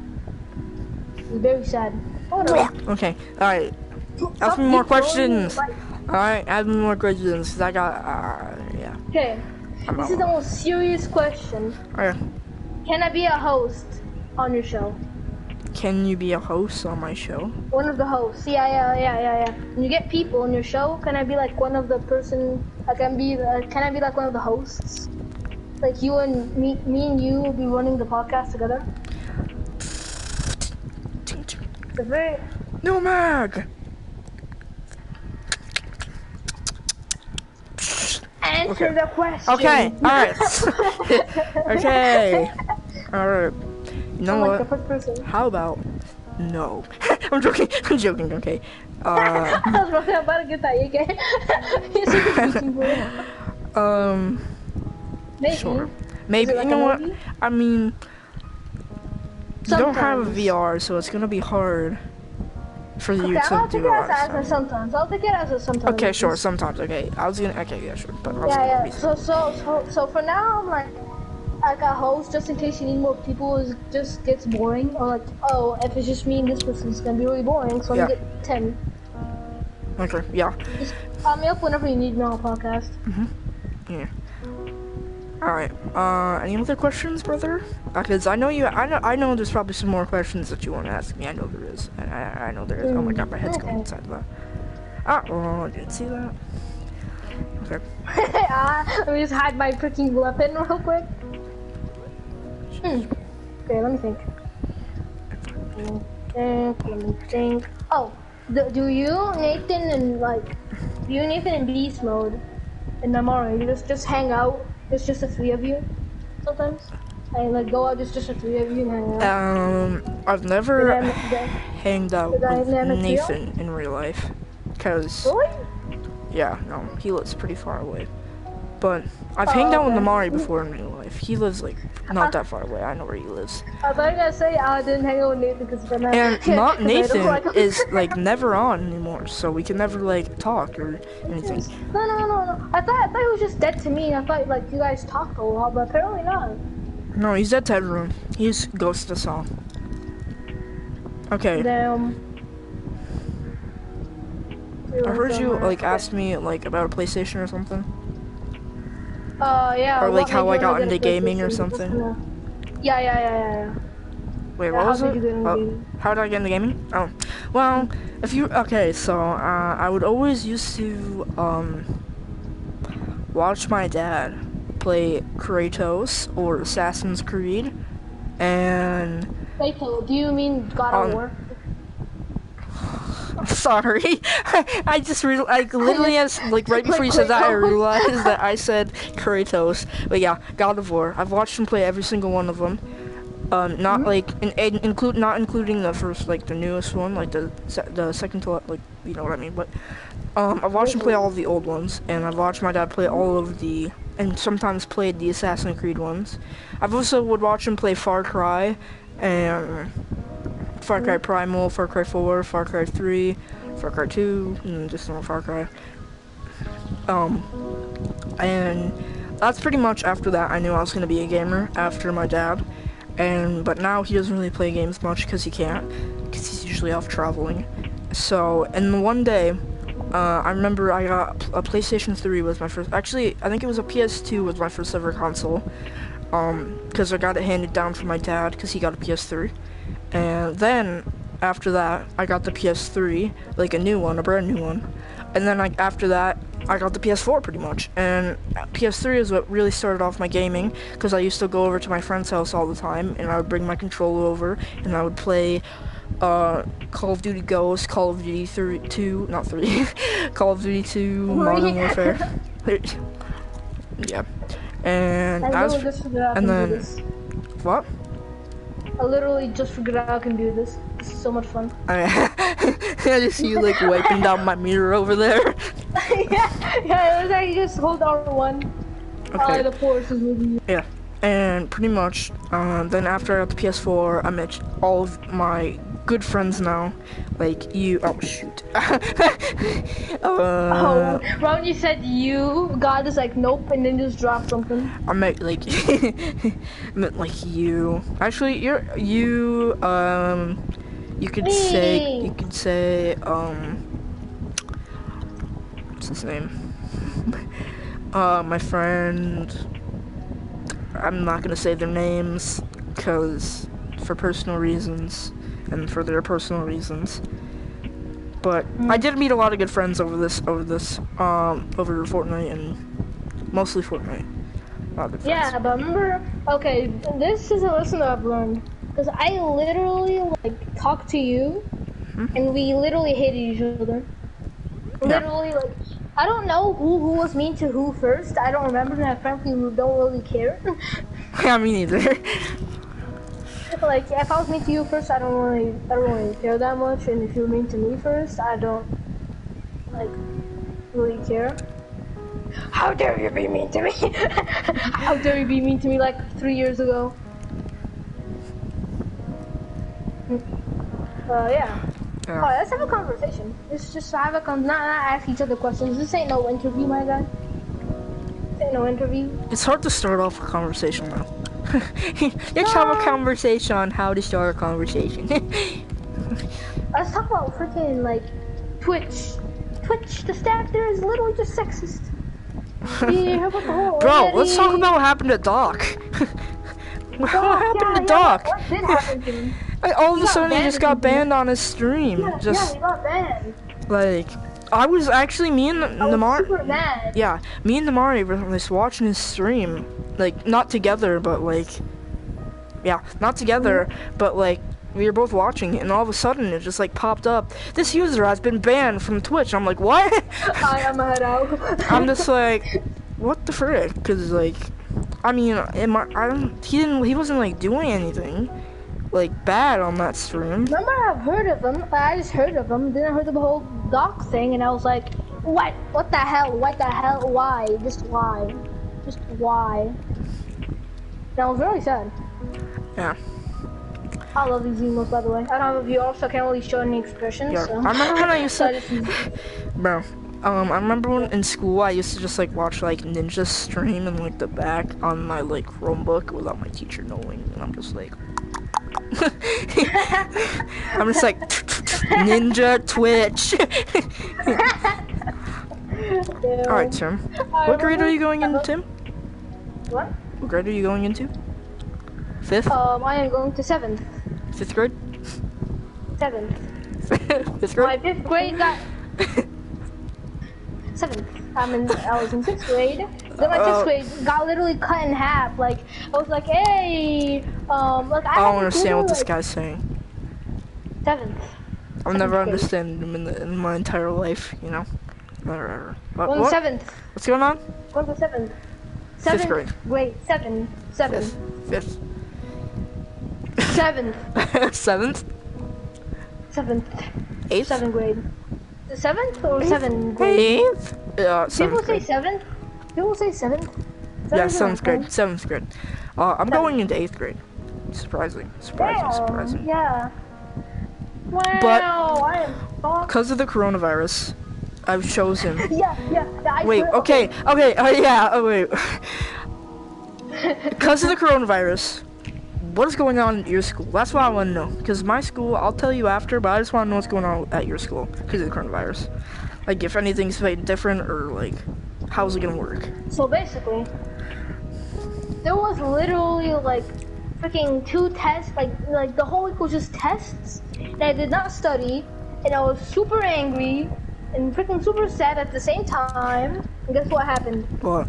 [SPEAKER 2] It's very sad. Oh no.
[SPEAKER 1] Okay, alright. Ask me more questions. Alright, ask me more questions, cause I got, yeah.
[SPEAKER 2] Okay, this is the most serious question.
[SPEAKER 1] Okay.
[SPEAKER 2] Can I be a host on your show?
[SPEAKER 1] Can you be a host on my show?
[SPEAKER 2] One of the hosts. Yeah. When you get people on your show, can I be like one of the person? Can I be like one of the hosts? Like you and me and you will be running the podcast together.
[SPEAKER 1] No mag.
[SPEAKER 2] Answer the question.
[SPEAKER 1] Okay. All right. Okay. All right. You know what? How about no? I'm joking. Okay.
[SPEAKER 2] I was about to get that again. Maybe.
[SPEAKER 1] Sure. Maybe. Like, you know what? I mean, you don't have a VR, so it's gonna be hard for you to do it.
[SPEAKER 2] I'll take it as a sometimes.
[SPEAKER 1] Okay, sure. Sometimes. Okay. Okay, yeah, sure. But
[SPEAKER 2] yeah. So for now, I'm like a host, just in case you need more people, it just gets boring. Or like, oh, if it's just me and this person, it's gonna be really boring. So I'm gonna get 10.
[SPEAKER 1] Okay. Yeah.
[SPEAKER 2] Just call me up whenever you need me on a podcast.
[SPEAKER 1] Yeah. Alright, any other questions, brother? Because I know there's probably some more questions that you want to ask me. I know there is. I know there is. Oh my god, my head's going inside of that. Oh, I didn't see that. Okay.
[SPEAKER 2] Let me just hide my freaking weapon real quick. Okay, let me think. Let me think. Oh, do you, Nathan, and Beast Mode and Namari, you just hang out? It's just the 3 of you sometimes? And like go out, just the 3 of you and hang out?
[SPEAKER 1] I've never hanged out with Nathan in real life. Cause,
[SPEAKER 2] really?
[SPEAKER 1] yeah, no, he lives pretty far away. But I've hanged out with Namari before in real life. He lives like not that far away. I know where he lives.
[SPEAKER 2] I thought you were gonna say I didn't hang out with Nathan because
[SPEAKER 1] And not Nathan is like never on anymore, so we can never like talk or anything.
[SPEAKER 2] No. I thought he was just dead to me. I thought like you guys talked a lot, but apparently not.
[SPEAKER 1] No, he's dead to everyone. He's ghosted us all. Okay.
[SPEAKER 2] Damn.
[SPEAKER 1] I heard you like ask me like about a PlayStation or something.
[SPEAKER 2] Yeah.
[SPEAKER 1] Or like how I got
[SPEAKER 2] into
[SPEAKER 1] into gaming or something.
[SPEAKER 2] Yeah.
[SPEAKER 1] Wait,
[SPEAKER 2] Yeah,
[SPEAKER 1] what was
[SPEAKER 2] how
[SPEAKER 1] it?
[SPEAKER 2] did you get into gaming?
[SPEAKER 1] How did I get into gaming? Oh, well, if you so I would always used to watch my dad play Kratos or Assassin's Creed, and
[SPEAKER 2] Kratos, do you mean God of War?
[SPEAKER 1] I'm sorry, I just literally as like right before you said that I realized that I said Kratos, but yeah, God of War. I've watched him play every single one of them. Not like not including the first, like the newest one, like the second to like, you know what I mean. But I've watched him play all of the old ones, and I've watched my dad play all of the, and sometimes played the Assassin's Creed ones. I've also would watch him play Far Cry, and Far Cry Primal, Far Cry 4, Far Cry 3, Far Cry 2, and just normal Far Cry. And that's pretty much after that I knew I was gonna be a gamer after my dad. But now he doesn't really play games much because he can't, because he's usually off traveling. So, and one day, I remember I got a PlayStation 3 was my first, actually, I think it was a PS2 was my first ever console, because I got it handed down from my dad because he got a PS3. And then, after that, I got the PS3, like a new one, a brand new one. And then after that, I got the PS4 pretty much. And PS3 is what really started off my gaming, because I used to go over to my friend's house all the time, and I would bring my controller over, and I would play Call of Duty Ghosts, Call of Duty 2, not 3, Call of Duty 2, Modern Warfare. Yeah. And then, what?
[SPEAKER 2] I literally just figured out I can do this. This is so much fun.
[SPEAKER 1] I just see you like wiping down my mirror over there.
[SPEAKER 2] yeah, it was like you just hold R1.
[SPEAKER 1] Okay.
[SPEAKER 2] The force is with you.
[SPEAKER 1] Yeah, and pretty much, then after I got the PS4, I met all of my good friends now. Like you, oh shoot.
[SPEAKER 2] When you said you, God is like nope, and then just drop something.
[SPEAKER 1] I meant like, I meant like you. Actually, you could say, what's his name? My friend, I'm not gonna say their names, cause for personal reasons, and for their personal reasons. But I did meet a lot of good friends over Fortnite, and mostly Fortnite. A lot of good friends.
[SPEAKER 2] Yeah, but remember, okay, this is a lesson that I've learned. Because I literally, like, talked to you, and we literally hated each other. Literally, like, I don't know who was mean to who first. I don't remember, and I frankly don't really care.
[SPEAKER 1] Yeah, me neither.
[SPEAKER 2] Like, if I was mean to you first, I don't really care that much, and if you were mean to me first, I don't, like, really care. How dare you be mean to me? How dare you be mean to me like 3 years ago? Yeah. Alright, let's have a conversation. Let's just have not ask each other questions. This ain't no interview, my guy. This ain't no interview.
[SPEAKER 1] It's hard to start off a conversation though. Let's have a conversation on how to start a conversation.
[SPEAKER 2] Let's talk about freaking like Twitch. Twitch, the staff there is literally just sexist.
[SPEAKER 1] Bro, let's talk about what happened to Doc. What happened to Doc?
[SPEAKER 2] What did happen to him?
[SPEAKER 1] All of a sudden he just got banned on his stream.
[SPEAKER 2] Yeah, he got banned.
[SPEAKER 1] Like, I was actually, me and Namari.
[SPEAKER 2] Super mad.
[SPEAKER 1] Yeah, me and Namari were just watching his stream. Like, not together, but like, yeah, not together, but like, we were both watching it, and all of a sudden it just like popped up. This user has been banned from Twitch. I'm like, what?
[SPEAKER 2] I am head out.
[SPEAKER 1] I'm just like, what the frick? Cause like, I mean, he wasn't like doing anything like bad on that stream.
[SPEAKER 2] Remember, I've heard of him. I just heard of him. Then I heard the whole Doc thing, and I was like, What? What the hell? What the hell? Why? Just why? Just why? That was really sad.
[SPEAKER 1] Yeah.
[SPEAKER 2] I love these emos, by the way. I don't have a viewer, so I can't really show any expressions.
[SPEAKER 1] Yeah.
[SPEAKER 2] So.
[SPEAKER 1] I remember when I used
[SPEAKER 2] So
[SPEAKER 1] to,
[SPEAKER 2] just-
[SPEAKER 1] bro. I remember when in school I used to just like watch like Ninja stream in like the back on my like Chromebook without my teacher knowing, and I'm just like, I'm just like Ninja Twitch. All right, Tim. What grade are you going in, Tim?
[SPEAKER 2] What?
[SPEAKER 1] What grade are you going into? Fifth?
[SPEAKER 2] I am going to 7th.
[SPEAKER 1] 5th grade?
[SPEAKER 2] 7th.
[SPEAKER 1] 5th
[SPEAKER 2] My
[SPEAKER 1] grade?
[SPEAKER 2] 5th grade got 7th. I was in 6th grade. Then my 5th grade got literally cut in half. Like I was like, hey, like
[SPEAKER 1] I don't understand what this guy's saying.
[SPEAKER 2] 7th.
[SPEAKER 1] I'll never
[SPEAKER 2] grade.
[SPEAKER 1] understand him in my entire life, you know? Never ever.
[SPEAKER 2] Going
[SPEAKER 1] What?
[SPEAKER 2] to 7th.
[SPEAKER 1] What's going on?
[SPEAKER 2] Going to 7th.
[SPEAKER 1] 5th grade.
[SPEAKER 2] Grade. 7. 7.
[SPEAKER 1] 5th.
[SPEAKER 2] 7th.
[SPEAKER 1] 7th?
[SPEAKER 2] 7th.
[SPEAKER 1] 8th?
[SPEAKER 2] 7th grade. The 7th or 7th grade?
[SPEAKER 1] 8th? Yeah, 7th
[SPEAKER 2] People say
[SPEAKER 1] grade.
[SPEAKER 2] 7th. People say 7th.
[SPEAKER 1] Yeah,
[SPEAKER 2] 7th
[SPEAKER 1] 7th grade. 7th grade. I'm going into 8th grade. Surprising. Surprising.
[SPEAKER 2] Yeah. Wow.
[SPEAKER 1] But-
[SPEAKER 2] I am fucked.
[SPEAKER 1] Because of the coronavirus, I've chosen.
[SPEAKER 2] Yeah. I
[SPEAKER 1] Wait,
[SPEAKER 2] swear-
[SPEAKER 1] okay. Wait. Because of the coronavirus, what is going on at your school? That's what I want to know. Because my school, I'll tell you after, but I just want to know what's going on at your school because of the coronavirus. Like, if anything's different or, like, how's it going to work?
[SPEAKER 2] So basically, there was literally like freaking 2 tests. Like the whole week was just tests, and I did not study, and I was super angry and freaking super sad at the same time. And guess what happened?
[SPEAKER 1] What?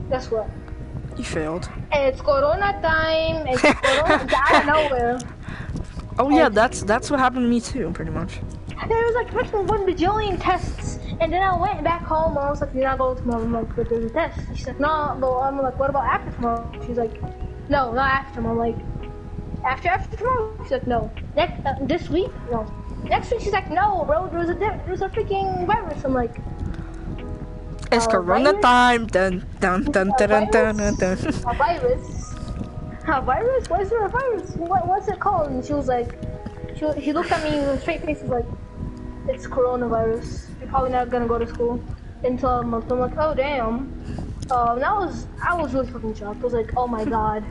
[SPEAKER 2] Guess what?
[SPEAKER 1] You failed.
[SPEAKER 2] And it's Corona time. It's Corona out of nowhere.
[SPEAKER 1] Oh, yeah, that's what happened to me, too, pretty much.
[SPEAKER 2] There was like freaking 1 bajillion tests, and then I went back home and I was like, "You're not going tomorrow." I'm like, "But there's a test." She's like, "No." But I'm like, "What about after tomorrow?" She's like, "No, not after tomorrow." I'm like, "After tomorrow?" She's like, "No." This week? No. Next week? She's like, "No, bro. There's a freaking virus." I'm like,
[SPEAKER 1] It's Corona
[SPEAKER 2] virus?
[SPEAKER 1] time. Dun dun dun dun dun dun dun dun.
[SPEAKER 2] "A virus? A virus? Why is there a virus? What's it called?" And she was like, she looked at me with a straight face, was like, "It's coronavirus. You're probably not gonna go to school until a month." I'm like, "Oh damn." And I was really fucking shocked. I was like, "Oh my god,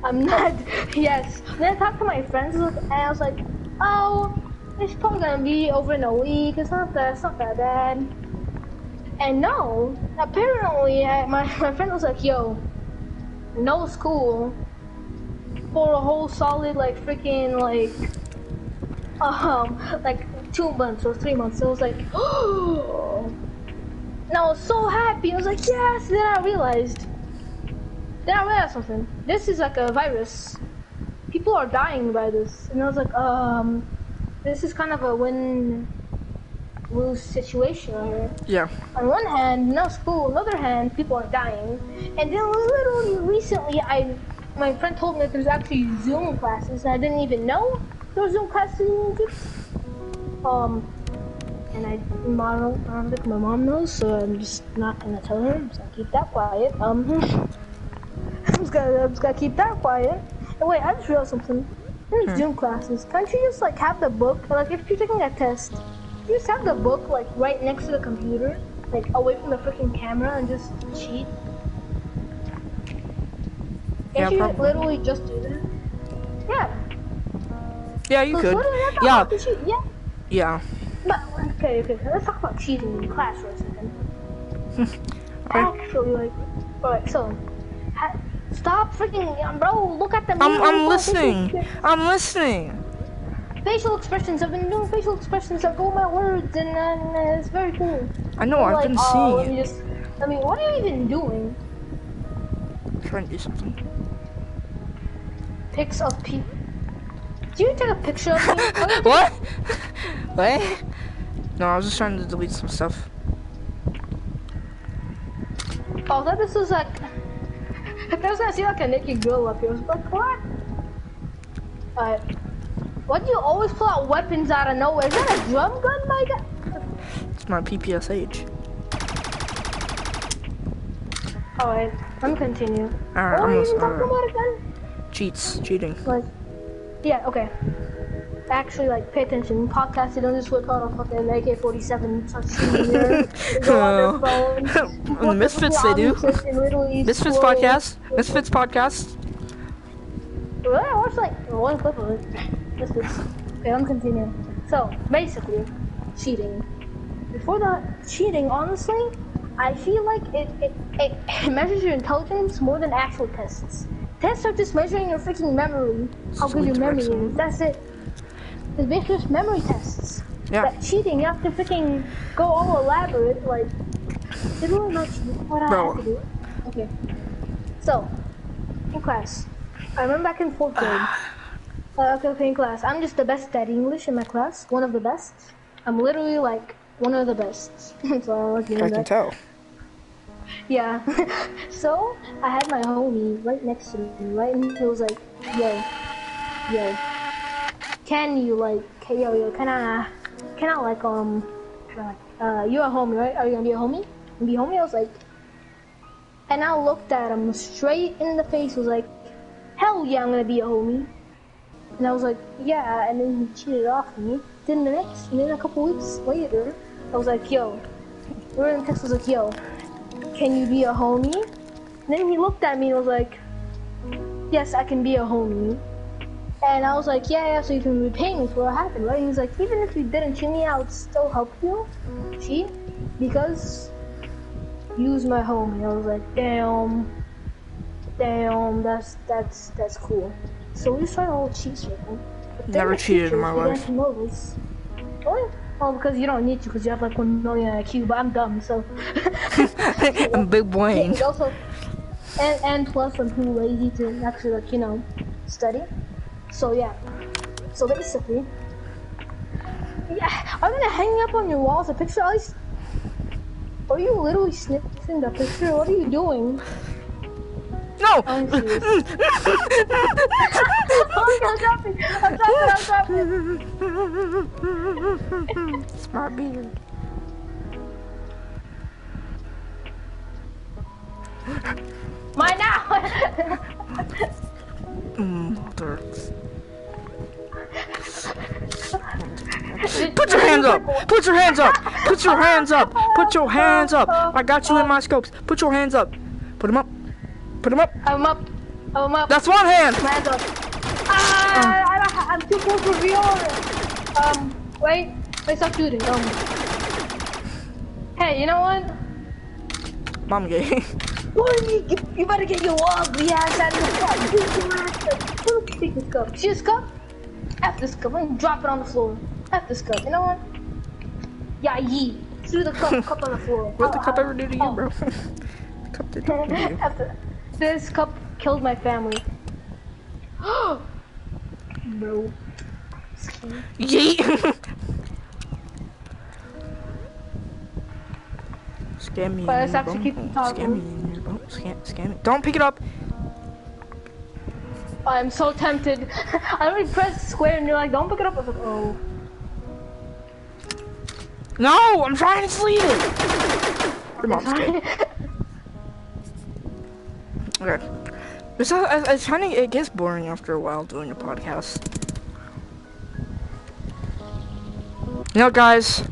[SPEAKER 2] I'm not." Yes. Then I talked to my friends and I was like, "Oh, it's probably gonna be over in a week. It's not that bad." And no, apparently my friend was like, "Yo, no school for a whole solid like freaking like 2 months or 3 months." It was like, oh, and I was so happy. I was like, yes. Then I realized something. This is like a virus. People are dying by this, and I was like, this is kind of a win-lose situation here.
[SPEAKER 1] Yeah.
[SPEAKER 2] On one hand, no school. On the other hand, people are dying. And then literally recently, my friend told me that there's actually Zoom classes, and I didn't even know there were Zoom classes. And I don't think my mom knows, so I'm just not gonna tell her. I'm just gonna keep that quiet. I'm just gonna keep that quiet. And wait, I just realized something. There's Zoom classes. Can't you just like have the book? Like if you're taking a test, you just have the book like right next to the computer, like away from the freaking camera, and just cheat. Can't you
[SPEAKER 1] probably.
[SPEAKER 2] literally just do that? Yeah.
[SPEAKER 1] Yeah, you
[SPEAKER 2] So
[SPEAKER 1] could.
[SPEAKER 2] literally, that's
[SPEAKER 1] Yeah.
[SPEAKER 2] how to cheat. Yeah.
[SPEAKER 1] Yeah.
[SPEAKER 2] But okay. Let's talk about cheating in class for a second. Actually, like, alright. So, stop freaking, bro. Look at the.
[SPEAKER 1] I'm listening. I'm listening.
[SPEAKER 2] Facial expressions. I've been doing facial expressions. I go my words, and it's very cool.
[SPEAKER 1] I know. I've been seeing it.
[SPEAKER 2] What are you even doing?
[SPEAKER 1] Trying to do something.
[SPEAKER 2] Pics of people. Do you take a picture of me?
[SPEAKER 1] What? What? No, I was just trying to delete some stuff.
[SPEAKER 2] Oh, that this was like. I was gonna see like a naked girl up here. I was like, what? Alright. Why do you always pull out weapons out of nowhere? Is that a drum gun, my guy?
[SPEAKER 1] my PPSH.
[SPEAKER 2] Alright, let me continue.
[SPEAKER 1] Alright,
[SPEAKER 2] What were you
[SPEAKER 1] almost.
[SPEAKER 2] even talking about again?
[SPEAKER 1] Cheating.
[SPEAKER 2] Like, yeah, okay. Actually, like, pay attention. Podcast, you don't just whip out a fucking AK-47, start shooting there. They go on their phones.
[SPEAKER 1] Misfits, they do. Misfits podcast.
[SPEAKER 2] Really? I watched like one clip of it. Misfits. Okay, let me continue. So, basically, cheating. Before the cheating, honestly, I feel like it measures your intelligence more than actual tests. Tests are just measuring your freaking memory, how good your memory is. That's it. It's basically just memory tests.
[SPEAKER 1] Yeah.
[SPEAKER 2] That cheating, you have to freaking go all elaborate, like, did we not cheat? What I have to do? Okay. So, in class, I remember back in 4th grade. Okay, in class, I'm just the best at English in my class, one of the best. I'm literally like one of the best. So I
[SPEAKER 1] can tell.
[SPEAKER 2] Yeah. So I had my homie right next to me, right, and he was like, yo, can you like, can I like, you a homie, right? Are you gonna be a homie? Be a homie? I was like, and I looked at him straight in the face, was like, hell yeah, I'm gonna be a homie. And I was like, yeah, and then he cheated off me. Then a couple weeks later, I was like, yo, we were in text, was like, yo, can you be a homie? And then he looked at me and was like, yes, I can be a homie. And I was like, yeah, so you can repay me for what happened, right? And he's like, even if you didn't cheat me, I would still help you cheat because you was my homie. I was like, damn, that's cool. So we started a whole cheat circle.
[SPEAKER 1] Never cheated in my life.
[SPEAKER 2] Really? Well, because you don't need to, because you have like 1 million IQ, but I'm dumb, so.
[SPEAKER 1] I'm big brain.
[SPEAKER 2] Also, and plus I'm too lazy to actually, like, you know, study. So yeah. So basically, yeah, I'm gonna hang up on your walls a picture. At least, are you literally sniffing the picture? What are you doing?
[SPEAKER 1] No!
[SPEAKER 2] I'm serious. I'm dropping.
[SPEAKER 1] It's my beard.
[SPEAKER 2] Mine now!
[SPEAKER 1] Hurts. Put your hands up! Put your hands up! Put your hands up! Put your hands up! I got you in my scopes. Put your hands up. Put them up. Put them up.
[SPEAKER 2] I'm up.
[SPEAKER 1] That's one hand.
[SPEAKER 2] My hands up. I'm too close for VR. Wait, stop shooting. Hey, you know what?
[SPEAKER 1] Mom gay.
[SPEAKER 2] You better get your ugly ass out of the cup. Take this cup. See this cup? F this cup. I'm gonna drop it on the floor. F this cup. You know what? Yeah, yeet. Threw the cup on the floor.
[SPEAKER 1] What the cup ever do to you, bro? The cup did nothing to you.
[SPEAKER 2] This cup killed my family. Bro.
[SPEAKER 1] Yeet. Scam me.
[SPEAKER 2] But let's have to keep talking.
[SPEAKER 1] Scam me in here, bro. Scam me. Don't pick it up.
[SPEAKER 2] I'm so tempted. I already pressed square and you're like, don't pick it up. I was like, oh.
[SPEAKER 1] No, I'm trying to sleep it. Your mom's good. Okay. It's kind of, it gets boring after a while doing a podcast. You know, guys,